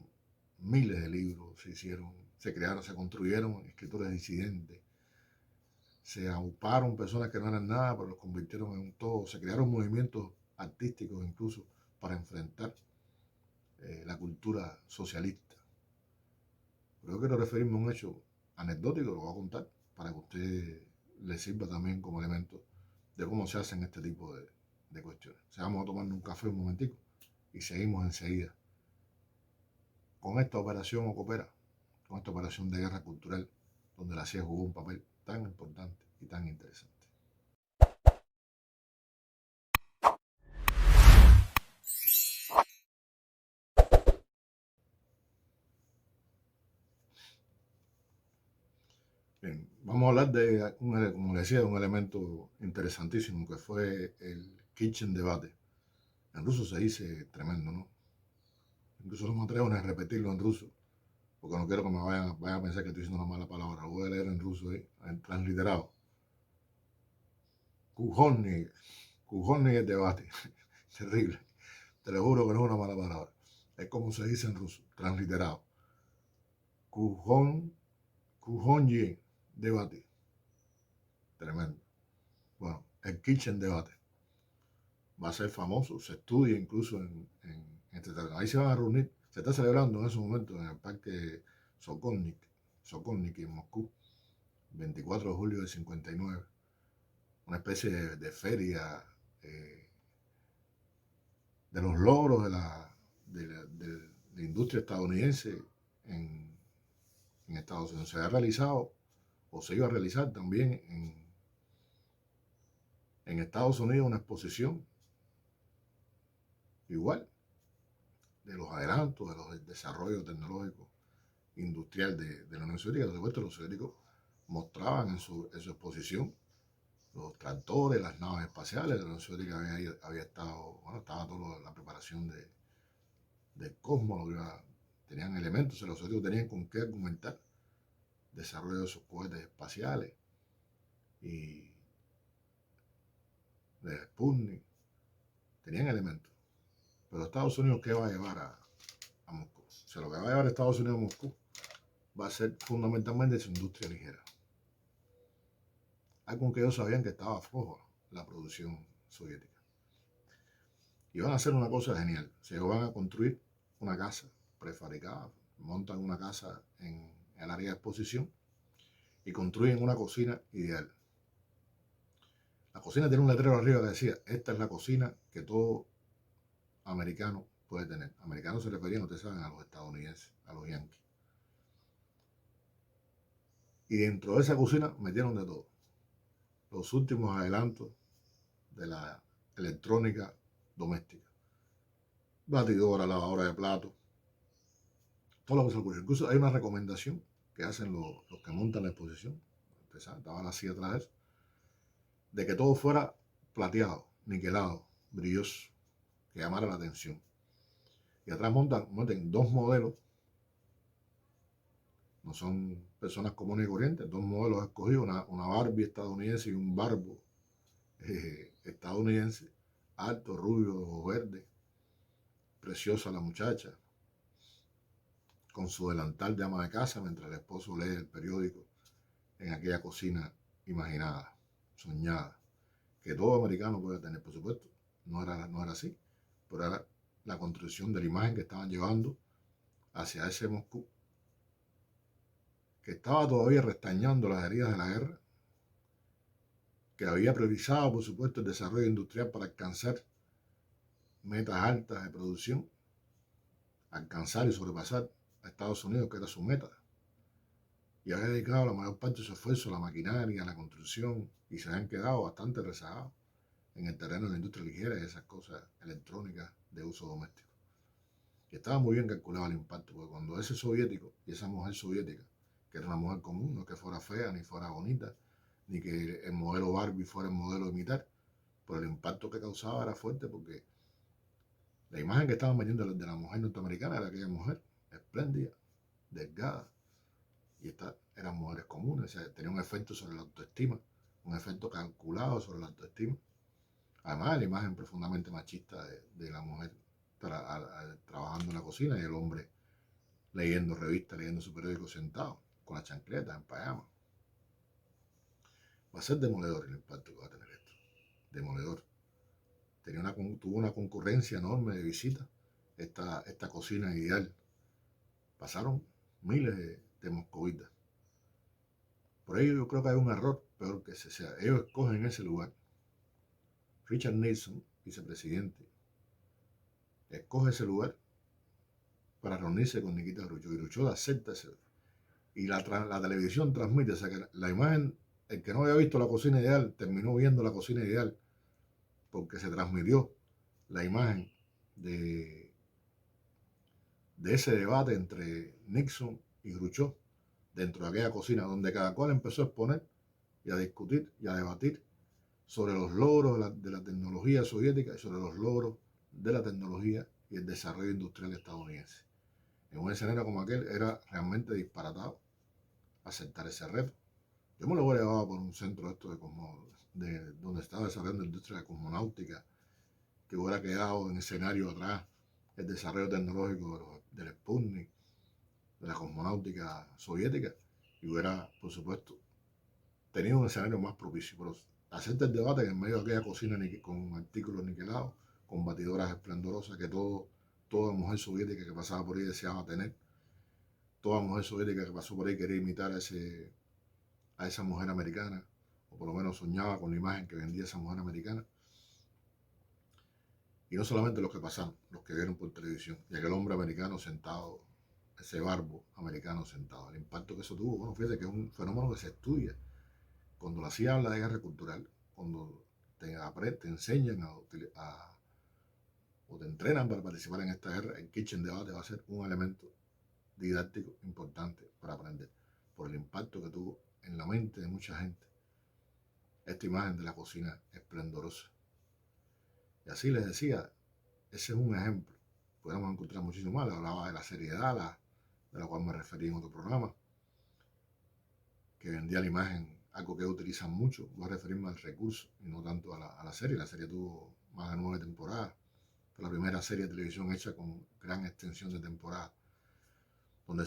miles de libros, se crearon, se construyeron escritores disidentes, se auparon personas que no eran nada, pero los convirtieron en un todo, se crearon movimientos artísticos incluso para enfrentar la cultura socialista. Pero yo quiero referirme a un hecho anecdótico, lo voy a contar, para que a usted le sirva también como elemento de cómo se hacen este tipo de cuestiones. O sea, vamos a tomarnos un café un momentico y seguimos enseguida con esta operación Ocopera, con esta operación de guerra cultural, donde la CIA jugó un papel tan importante y tan interesante. Bien, vamos a hablar de, como les decía, un elemento interesantísimo que fue el Kitchen Debate. En ruso se dice tremendo, ¿no? Incluso no me atrevo a repetirlo en ruso, porque no quiero que me vayan a pensar que estoy diciendo una mala palabra. Lo voy a leer en ruso ahí, transliterado. Kujonny el debate. Terrible. Te lo juro que no es una mala palabra. Es como se dice en ruso, transliterado. Kujonny debate. Tremendo. Bueno, el Kitchen Debate va a ser famoso, se estudia incluso en en este terreno. Ahí se van a reunir, se está celebrando en esos momentos en el parque Sokolnik en Moscú, 24 de julio del 59, una especie de feria de los logros de la industria estadounidense en Estados Unidos. Se ha realizado o se iba a realizar también en Estados Unidos una exposición igual de los adelantos, de los desarrollos tecnológicos industrial de la Unión Soviética. Por supuesto, los soviéticos mostraban en su exposición los tractores, las naves espaciales. La Unión Soviética había estado, bueno, estaba toda la preparación del cosmos, tenían elementos, los soviéticos tenían con qué argumentar desarrollo de sus cohetes espaciales y de Sputnik, tenían elementos. Pero Estados Unidos, ¿qué va a llevar a Moscú? O sea, lo que va a llevar Estados Unidos a Moscú va a ser fundamentalmente su industria ligera. Algo que ellos sabían que estaba floja la producción soviética. Y van a hacer una cosa genial. Se van a construir una casa prefabricada, montan una casa en el área de exposición y construyen una cocina ideal. La cocina tiene un letrero arriba que decía: esta es la cocina que todo americano puede tener. Americanos se referían, ustedes saben, a los estadounidenses, a los yanquis. Y dentro de esa cocina metieron de todo. Los últimos adelantos de la electrónica doméstica. Batidora, lavadora de platos, todo lo que se ocurre. Incluso hay una recomendación que hacen los que montan la exposición, ustedes saben, estaban así atrás de eso, de que todo fuera plateado, niquelado, brilloso, que llamara la atención. Y atrás monten dos modelos, no son personas comunes y corrientes, dos modelos escogidos, una Barbie estadounidense y un Barbo estadounidense, alto, rubio, ojo verde, preciosa la muchacha, con su delantal de ama de casa, mientras el esposo lee el periódico en aquella cocina imaginada, soñada, que todo americano puede tener. Por supuesto, no era así, pero era la construcción de la imagen que estaban llevando hacia ese Moscú, que estaba todavía restañando las heridas de la guerra, que había priorizado, por supuesto, el desarrollo industrial para alcanzar metas altas de producción, alcanzar y sobrepasar a Estados Unidos, que era su meta, y había dedicado la mayor parte de su esfuerzo a la maquinaria, a la construcción, y se habían quedado bastante rezagados en el terreno de la industria ligera y esas cosas electrónicas de uso doméstico. Y estaba muy bien calculado el impacto, porque cuando ese soviético y esa mujer soviética, que era una mujer común, no es que fuera fea, ni fuera bonita, ni que el modelo Barbie fuera el modelo de imitar, pero el impacto que causaba era fuerte, porque la imagen que estaban vendiendo de la mujer norteamericana era aquella mujer espléndida, delgada, y estas eran mujeres comunes. O sea, tenía un efecto sobre la autoestima, un efecto calculado sobre la autoestima. Además, la imagen profundamente machista de la mujer trabajando en la cocina y el hombre leyendo revistas, leyendo su periódico sentado, con las chancletas, en pijama. Va a ser demoledor el impacto que va a tener esto. Demoledor. Tuvo una concurrencia enorme de visitas esta cocina ideal. Pasaron miles de moscovitas. Por ello yo creo que hay un error peor que ese. O sea, ellos escogen ese lugar. Richard Nixon, vicepresidente, escoge ese lugar para reunirse con Nikita Khrushchev. Y Khrushchev acepta ese. Y la televisión transmite, o sea que la imagen, el que no había visto la cocina ideal, terminó viendo la cocina ideal, porque se transmitió la imagen de ese debate entre Nixon y Khrushchev dentro de aquella cocina, donde cada cual empezó a exponer y a discutir y a debatir sobre los logros de la tecnología soviética y sobre los logros de la tecnología y el desarrollo industrial estadounidense. En un escenario como aquel era realmente disparatado aceptar ese reto. Yo me lo voy a llevar por un centro de donde estaba desarrollando la industria de cosmonáutica, que hubiera quedado en escenario atrás el desarrollo tecnológico del Sputnik, de la cosmonáutica soviética, y hubiera, por supuesto, tenido un escenario más propicio. Pero hacerte el debate en medio de aquella cocina con artículos niquelados, con batidoras esplendorosas, que todo toda mujer soviética que pasaba por ahí deseaba tener. Toda mujer soviética que pasó por ahí quería imitar a esa mujer americana, o por lo menos soñaba con la imagen que vendía esa mujer americana. Y no solamente los que pasaron, los que vieron por televisión, y aquel hombre americano sentado, ese barbo americano sentado, el impacto que eso tuvo. Bueno, fíjate que es un fenómeno que se estudia. Cuando la CIA habla de guerra cultural, cuando te enseñan o te entrenan para participar en esta guerra, el Kitchen Debate va a ser un elemento didáctico importante para aprender, por el impacto que tuvo en la mente de mucha gente esta imagen de la cocina esplendorosa. Y así les decía, ese es un ejemplo. Podemos encontrar muchísimo más. Hablaba de la seriedad, de la cual me referí en otro programa, que vendía la imagen, algo que utilizan mucho. Voy a referirme al recurso y no tanto a la serie. La serie tuvo más de 9 temporadas. Fue la primera serie de televisión hecha con gran extensión de temporadas, donde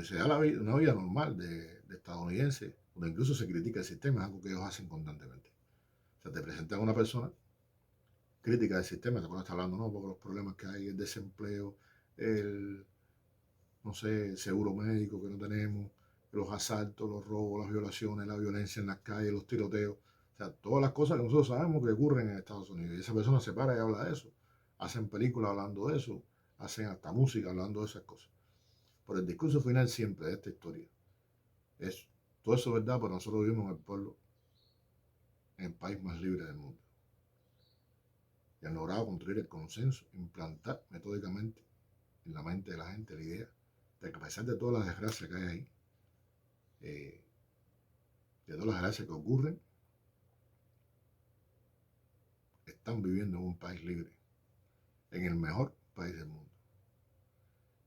se da una vida normal de estadounidense, donde incluso se critica el sistema, es algo que ellos hacen constantemente. O sea, te presentan a una persona crítica del sistema, te pones hablando, ¿no? Porque los problemas que hay, el desempleo, el, no sé, el seguro médico que no tenemos, los asaltos, los robos, las violaciones, la violencia en las calles, los tiroteos, o sea, todas las cosas que nosotros sabemos que ocurren en Estados Unidos. Y esa persona se para y habla de eso. Hacen películas hablando de eso, hacen hasta música hablando de esas cosas. Por el discurso final siempre de esta historia es, todo eso es verdad, pero nosotros vivimos en el pueblo, en el país más libre del mundo. Y han logrado construir el consenso, implantar metódicamente en la mente de la gente la idea de que a pesar de todas las desgracias que hay ahí, de todas las desgracias que ocurren, están viviendo en un país libre, en el mejor país del mundo.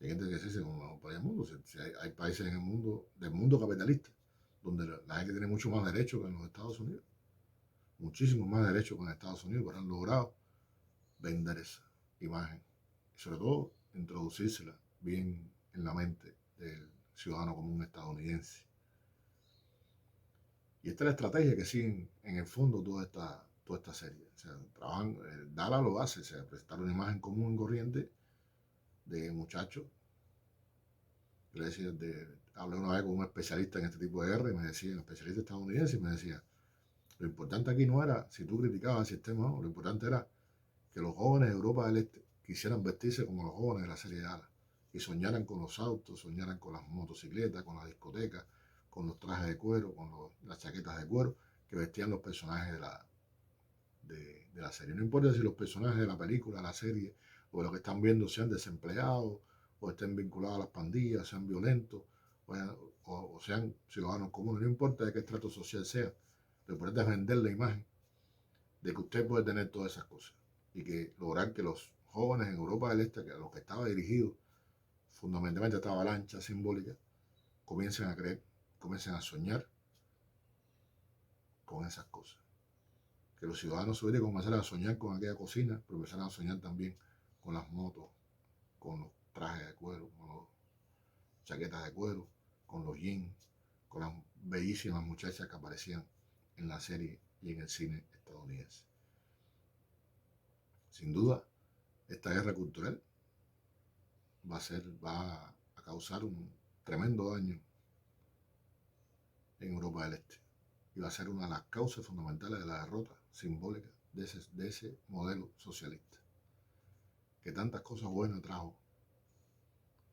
Y hay gente que dice como el mejor país del mundo. Si hay países en el mundo, del mundo capitalista, donde la gente tiene mucho más derechos que en los Estados Unidos, muchísimo más derechos que en Estados Unidos, pero han logrado vender esa imagen y sobre todo introducírsela bien en la mente del ciudadano común estadounidense. Y esta es la estrategia que siguen en el fondo toda esta serie. O sea, trabajan, Dala lo hace, o sea, presentar una imagen común y corriente de muchachos. Yo le decía, hablé una vez con un especialista en este tipo de guerra y me decía, un especialista estadounidense, y me decía, lo importante aquí no era si tú criticabas el sistema, no, lo importante era que los jóvenes de Europa del Este quisieran vestirse como los jóvenes de la serie Dala y soñaran con los autos, soñaran con las motocicletas, con las discotecas, con los trajes de cuero, con las chaquetas de cuero que vestían los personajes de la serie. No importa si los personajes de la película, la serie o de lo que están viendo sean desempleados o estén vinculados a las pandillas, sean violentos o sean ciudadanos comunes, no importa de qué estrato social sea, lo importante es vender la imagen de que usted puede tener todas esas cosas y que lograr que los jóvenes en Europa del Este, que a los que estaba dirigido fundamentalmente esta avalancha simbólica, comiencen a creer, comiencen a soñar con esas cosas. Que los ciudadanos soviéticos comenzaran a soñar con aquella cocina, pero comenzaran a soñar también con las motos, con los trajes de cuero, con las chaquetas de cuero, con los jeans, con las bellísimas muchachas que aparecían en la serie y en el cine estadounidense. Sin duda, esta guerra cultural va a causar un tremendo daño en Europa del Este y va a ser una de las causas fundamentales de la derrota simbólica de ese modelo socialista que tantas cosas buenas trajo,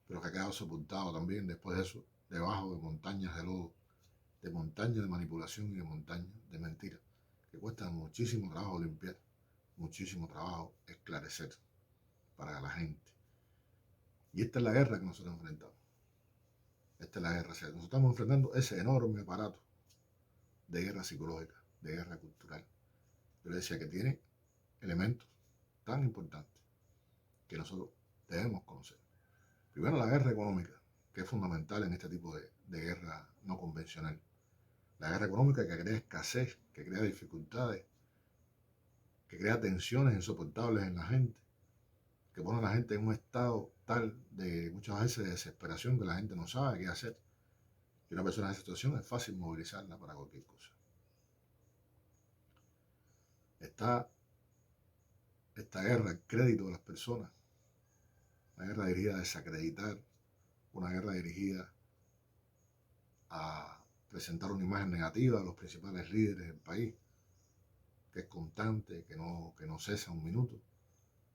pero que ha quedado sepultado también después de eso, debajo de montañas de lodo, de montañas de manipulación y de montañas de mentiras, que cuestan muchísimo trabajo limpiar, muchísimo trabajo esclarecer para la gente. Y esta es la guerra que nosotros enfrentamos. Esta es la guerra. O sea, nosotros estamos enfrentando ese enorme aparato de guerra psicológica, de guerra cultural. Yo le decía que tiene elementos tan importantes que nosotros debemos conocer. Primero, la guerra económica, que es fundamental en este tipo de guerra no convencional. La guerra económica que crea escasez, que crea dificultades, que crea tensiones insoportables en la gente, que pone a la gente en un estado tal de muchas veces de desesperación que la gente no sabe qué hacer. Y una persona en esa situación es fácil movilizarla para cualquier cosa. Está esta guerra, el crédito de las personas, una guerra dirigida a desacreditar, una guerra dirigida a presentar una imagen negativa de los principales líderes del país, que es constante, que no cesa un minuto,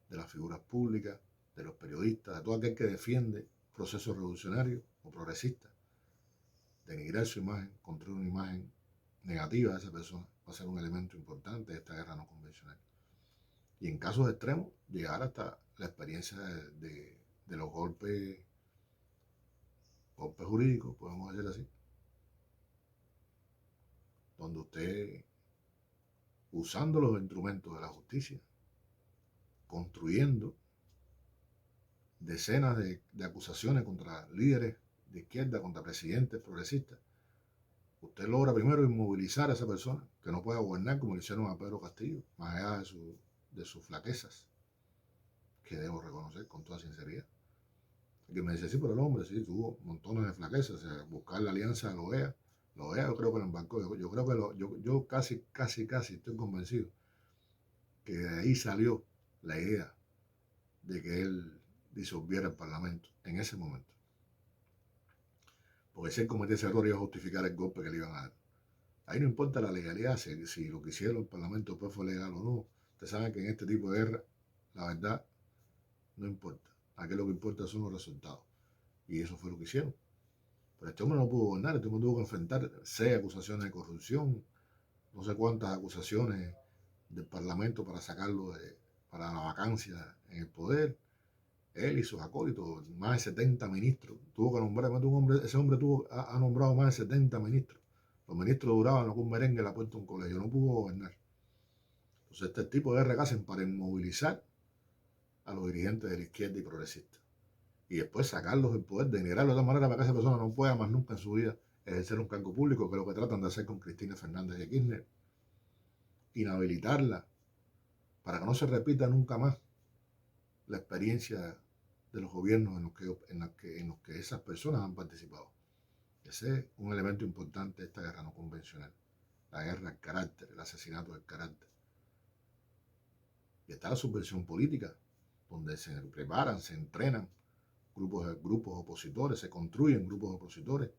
de las figuras públicas, de los periodistas, de todo aquel que defiende procesos revolucionarios o progresistas. Denigrar su imagen, construir una imagen negativa de esa persona, va a ser un elemento importante de esta guerra no convencional. Y en casos extremos, llegar hasta la experiencia de los golpes jurídicos, podemos decir así, donde usted, usando los instrumentos de la justicia, construyendo decenas de acusaciones contra líderes de izquierda, contra presidentes progresistas, usted logra primero inmovilizar a esa persona que no pueda gobernar, como le hicieron a Pedro Castillo, más allá de sus flaquezas, que debo reconocer con toda sinceridad. Que me dice, sí, pero el hombre sí tuvo montones de flaquezas, o sea, buscar la alianza de la OEA yo creo que lo embarcó, yo creo que yo casi estoy convencido que de ahí salió la idea de que él disolviera el Parlamento en ese momento. Porque si él cometió ese error iba a justificar el golpe que le iban a dar. Ahí no importa la legalidad, si lo que hicieron el Parlamento después fue legal o no. Ustedes saben que en este tipo de guerra, la verdad no importa. Aquí lo que importa son los resultados. Y eso fue lo que hicieron. Pero este hombre no pudo gobernar, este hombre tuvo que enfrentar 6 acusaciones de corrupción, no sé cuántas acusaciones del Parlamento para sacarlo para la vacancia en el poder. Él y sus acólitos, más de 70 ministros. Tuvo que nombrar, ese hombre ha nombrado más de 70 ministros. Los ministros duraban lo que un merengue le ha puesto a un colegio, no pudo gobernar. Entonces este tipo de guerra que hacen para inmovilizar a los dirigentes de la izquierda y progresista. Y después sacarlos del poder, denigrarlos de tal manera para que esa persona no pueda más nunca en su vida ejercer un cargo público, que es lo que tratan de hacer con Cristina Fernández de Kirchner. Inhabilitarla para que no se repita nunca más la experiencia de los gobiernos en los que esas personas han participado. Ese es un elemento importante de esta guerra no convencional. La guerra del carácter, el asesinato del carácter. Y está la subversión política, donde se preparan, se entrenan grupos opositores, se construyen grupos opositores,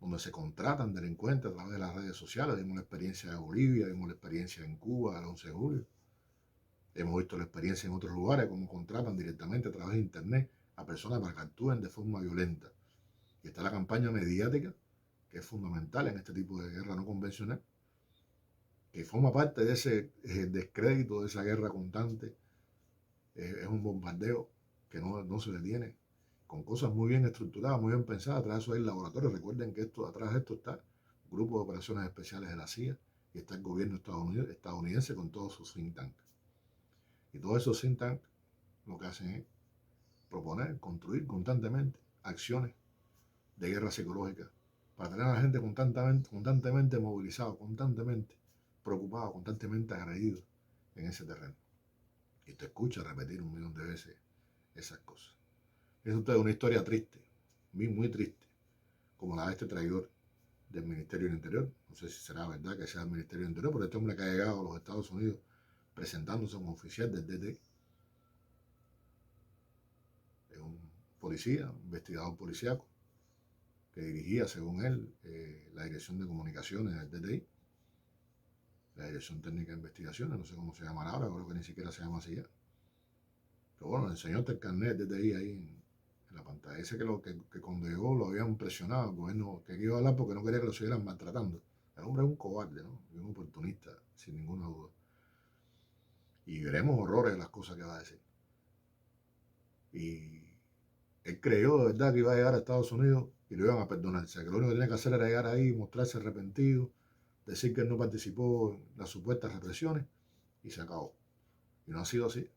donde se contratan delincuentes a través de las redes sociales. Vimos la experiencia de Bolivia, vimos la experiencia en Cuba el 11 de julio. Hemos visto la experiencia en otros lugares, cómo contratan directamente a través de internet a personas para que actúen de forma violenta. Y está la campaña mediática, que es fundamental en este tipo de guerra no convencional, que forma parte de ese descrédito, de esa guerra constante. Es un bombardeo que no se detiene, con cosas muy bien estructuradas, muy bien pensadas. Atrás de eso hay laboratorios. Recuerden que atrás de esto está el Grupo de Operaciones Especiales de la CIA y está el gobierno estadounidense con todos sus think tanks. Y todos esos think tanks lo que hacen es proponer, construir constantemente acciones de guerra psicológica para tener a la gente constantemente movilizado, constantemente preocupado, constantemente agredido en ese terreno. Y te escucha repetir 1.000.000 de veces esas cosas. Es una historia triste, muy triste, como la de este traidor del Ministerio del Interior. No sé si será verdad que sea el Ministerio del Interior, pero este hombre que ha llegado a los Estados Unidos presentándose como oficial del DTI. Es un policía, un investigador policíaco, que dirigía, según él, la Dirección de Comunicaciones del DTI, la Dirección Técnica de Investigaciones, no sé cómo se llamará ahora, creo que ni siquiera se llama así ya. Pero bueno, le enseñó el carnet del DTI ahí en la pantalla. Ese que cuando llegó lo habían presionado, el gobierno que iba a hablar porque no quería que lo siguieran maltratando. El hombre es un cobarde, ¿no? Y un oportunista, sin ninguna duda. Y veremos horrores de las cosas que va a decir. Y él creyó de verdad que iba a llegar a Estados Unidos y lo iban a perdonar. O sea, que lo único que tenía que hacer era llegar ahí, mostrarse arrepentido, decir que él no participó en las supuestas represiones y se acabó. Y no ha sido así.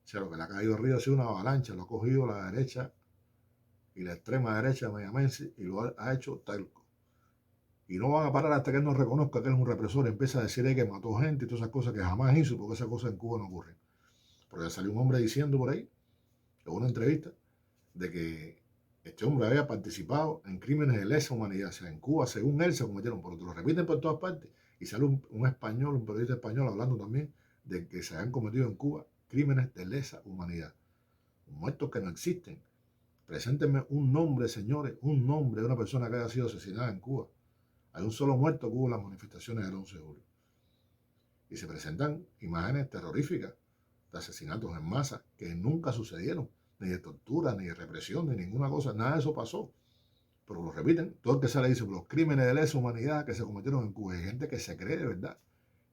O sea, lo que le ha caído arriba ha sido una avalancha, lo ha cogido la derecha y la extrema derecha mayamense y lo ha hecho talco. Y no van a parar hasta que él no reconozca que él es un represor y empieza a decir que mató gente y todas esas cosas que jamás hizo, porque esas cosas en Cuba no ocurren. Porque ya salió un hombre diciendo por ahí, en una entrevista, de que este hombre había participado en crímenes de lesa humanidad. O sea, en Cuba, según él, se cometieron, pero te lo repiten por todas partes. Y sale un español, un periodista español, hablando también de que se habían cometido en Cuba crímenes de lesa humanidad. Muertos que no existen. Preséntenme un nombre, señores, un nombre de una persona que haya sido asesinada en Cuba. Hay un solo muerto que hubo en las manifestaciones del 11 de julio. Y se presentan imágenes terroríficas de asesinatos en masa que nunca sucedieron, ni de tortura, ni de represión, ni ninguna cosa. Nada de eso pasó. Pero lo repiten. Todo el que sale dice, los crímenes de lesa humanidad que se cometieron en Cuba. Hay gente que se cree de verdad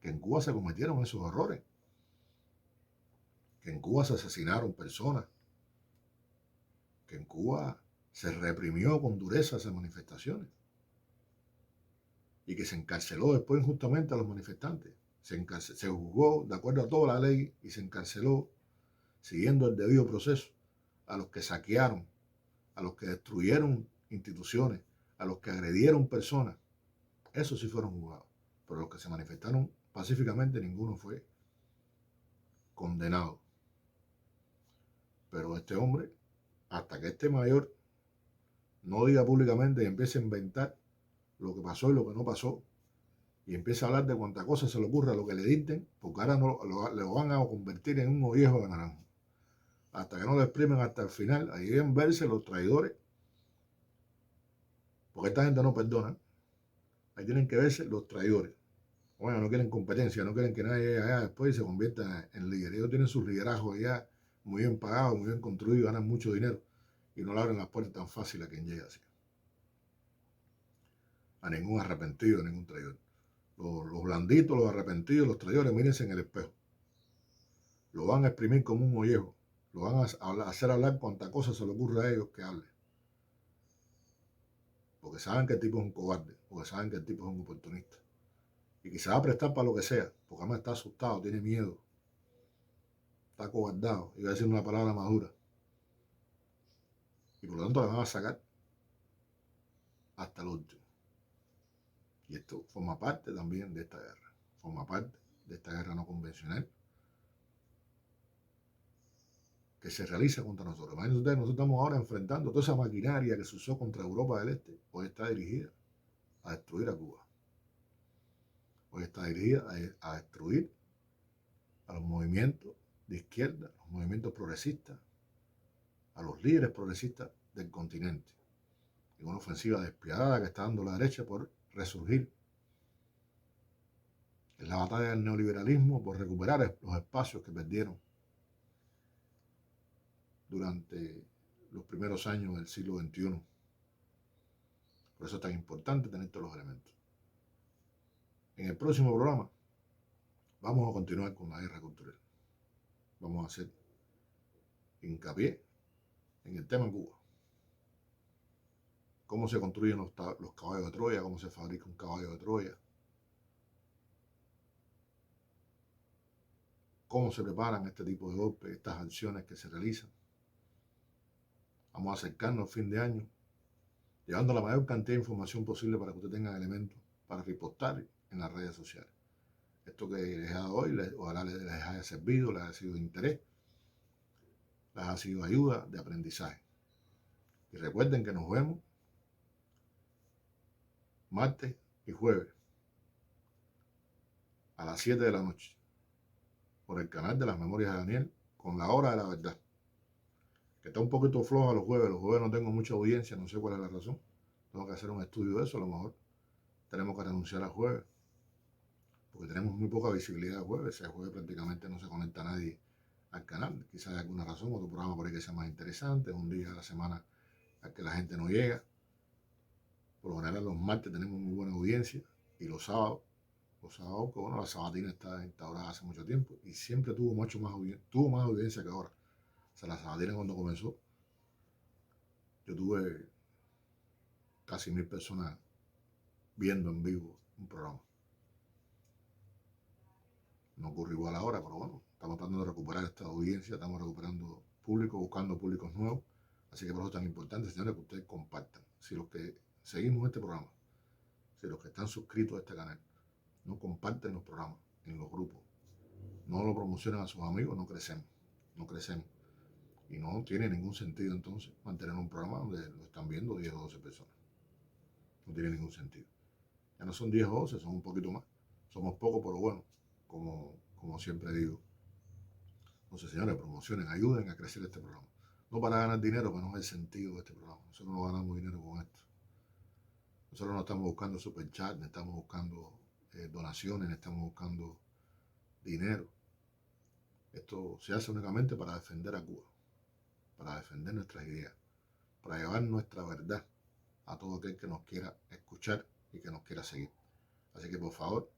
que en Cuba se cometieron esos horrores. Que en Cuba se asesinaron personas. Que en Cuba se reprimió con dureza esas manifestaciones y que se encarceló después injustamente a los manifestantes. Se juzgó de acuerdo a toda la ley y se encarceló siguiendo el debido proceso a los que saquearon, a los que destruyeron instituciones, a los que agredieron personas. Esos sí fueron juzgados, pero los que se manifestaron pacíficamente ninguno fue condenado. Pero este hombre, hasta que este mayor no diga públicamente y empiece a inventar lo que pasó y lo que no pasó, y empieza a hablar de cuánta cosa se le ocurra, lo que le dicten, porque ahora no, lo van a convertir en un mollejo de naranjo. Hasta que no lo exprimen hasta el final, ahí deben verse los traidores, porque esta gente no perdona. Ahí tienen que verse los traidores. Bueno, no quieren competencia, no quieren que nadie llegue allá después y se convierta en líder. Ellos tienen sus liderazgos allá muy bien pagados, muy bien construidos, ganan mucho dinero y no le abren las puertas tan fácil a quien llega así. A ningún arrepentido, a ningún traidor. Los blanditos, los arrepentidos, los traidores, mírense en el espejo. Lo van a exprimir como un mollejo. Lo van a hacer hablar cuanta cosa se le ocurre a ellos que hable. Porque saben que el tipo es un cobarde, porque saben que el tipo es un oportunista. Y que se va a prestar para lo que sea, porque además está asustado, tiene miedo, está cobardado, iba a decir una palabra madura. Y por lo tanto le van a sacar hasta el último. Y esto forma parte también de esta guerra. Forma parte de esta guerra no convencional que se realiza contra nosotros. Imagínense ustedes, nosotros estamos ahora enfrentando toda esa maquinaria que se usó contra Europa del Este. Hoy está dirigida a destruir a Cuba. Hoy está dirigida a destruir a los movimientos de izquierda, los movimientos progresistas, a los líderes progresistas del continente. Y una ofensiva despiadada que está dando la derecha por resurgir. Es la batalla del neoliberalismo por recuperar los espacios que perdieron durante los primeros años del siglo XXI. Por eso es tan importante tener todos los elementos. En el próximo programa vamos a continuar con la guerra cultural. Vamos a hacer hincapié en el tema Cuba. Cómo se construyen los caballos de Troya, cómo se fabrica un caballo de Troya, cómo se preparan este tipo de golpes, estas acciones que se realizan. Vamos a acercarnos al fin de año, llevando la mayor cantidad de información posible para que usted tenga elementos para repostar en las redes sociales. Esto que les he dado hoy, ojalá les haya servido, les haya sido de interés, les haya sido ayuda de aprendizaje. Y recuerden que nos vemos martes y jueves a las 7 de la noche por el canal de las Memorias de Daniel con la hora de la verdad. Que está un poquito floja los jueves no tengo mucha audiencia, no sé cuál es la razón. Tengo que hacer un estudio de eso, a lo mejor tenemos que renunciar al jueves, porque tenemos muy poca visibilidad el jueves. El jueves prácticamente no se conecta nadie al canal. Quizás hay alguna razón, otro programa por ahí que sea más interesante, un día a la semana al que la gente no llega. Por lo general los martes tenemos muy buena audiencia y los sábados, que bueno, la sabatina está instaurada hace mucho tiempo y siempre tuvo más audiencia que ahora. O sea, la sabatina cuando comenzó, yo tuve casi 1000 personas viendo en vivo un programa. No ocurre igual ahora, pero bueno, estamos tratando de recuperar esta audiencia, estamos recuperando público, buscando públicos nuevos. Así que por eso es tan importante, señores, que ustedes compartan. Si los que seguimos este programa, si los que están suscritos a este canal, no comparten los programas en los grupos, no lo promocionan a sus amigos, no crecemos. Y no tiene ningún sentido entonces mantener un programa donde lo están viendo 10 o 12 personas. No tiene ningún sentido. Ya no son 10 o 12, son un poquito más. Somos pocos, pero bueno, como siempre digo, Entonces, señores, promocionen, ayuden a crecer este programa. No para ganar dinero, que no es el sentido de este programa. Nosotros no ganamos dinero con esto. Nosotros no estamos buscando superchat, no estamos buscando donaciones, no estamos buscando dinero. Esto se hace únicamente para defender a Cuba, para defender nuestras ideas, para llevar nuestra verdad a todo aquel que nos quiera escuchar y que nos quiera seguir. Así que, por favor,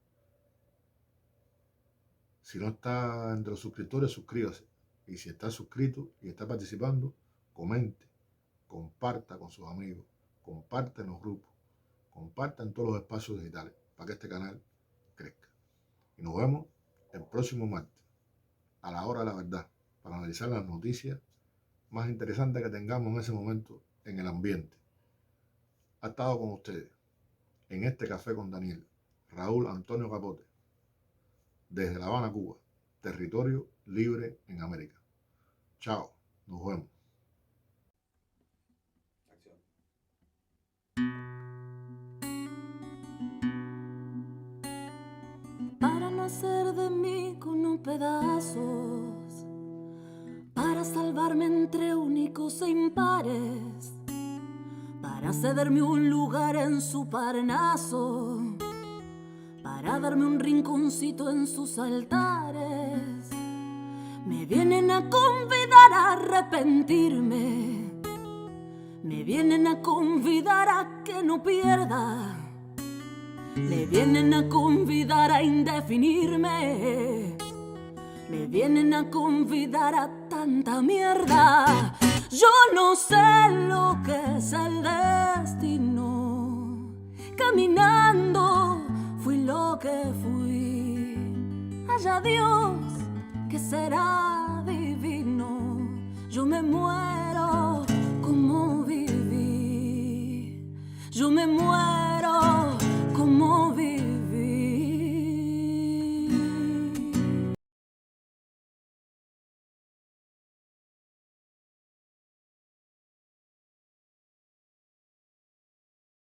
si no está entre los suscriptores, suscríbase. Y si está suscrito y está participando, comente, comparta con sus amigos, comparte en los grupos, comparta en todos los espacios digitales para que este canal crezca. Y nos vemos el próximo martes, a la hora de la verdad, para analizar las noticias más interesantes que tengamos en ese momento en el ambiente. Ha estado con ustedes en este Café con Daniel, Raúl Antonio Capote, desde La Habana, Cuba, territorio libre en América. Chao, nos vemos. Para no hacer de mí con un pedazos, para salvarme entre únicos e impares, para cederme un lugar en su Parnaso, para darme un rinconcito en sus altares. Me vienen a convidar a arrepentirme, me vienen a convidar a que no pierda, me vienen a convidar a indefinirme, me vienen a convidar a tanta mierda. Yo no sé lo que es el destino, caminando fui lo que fui. Allá Dios, que será divino, yo me muero como viví, yo me muero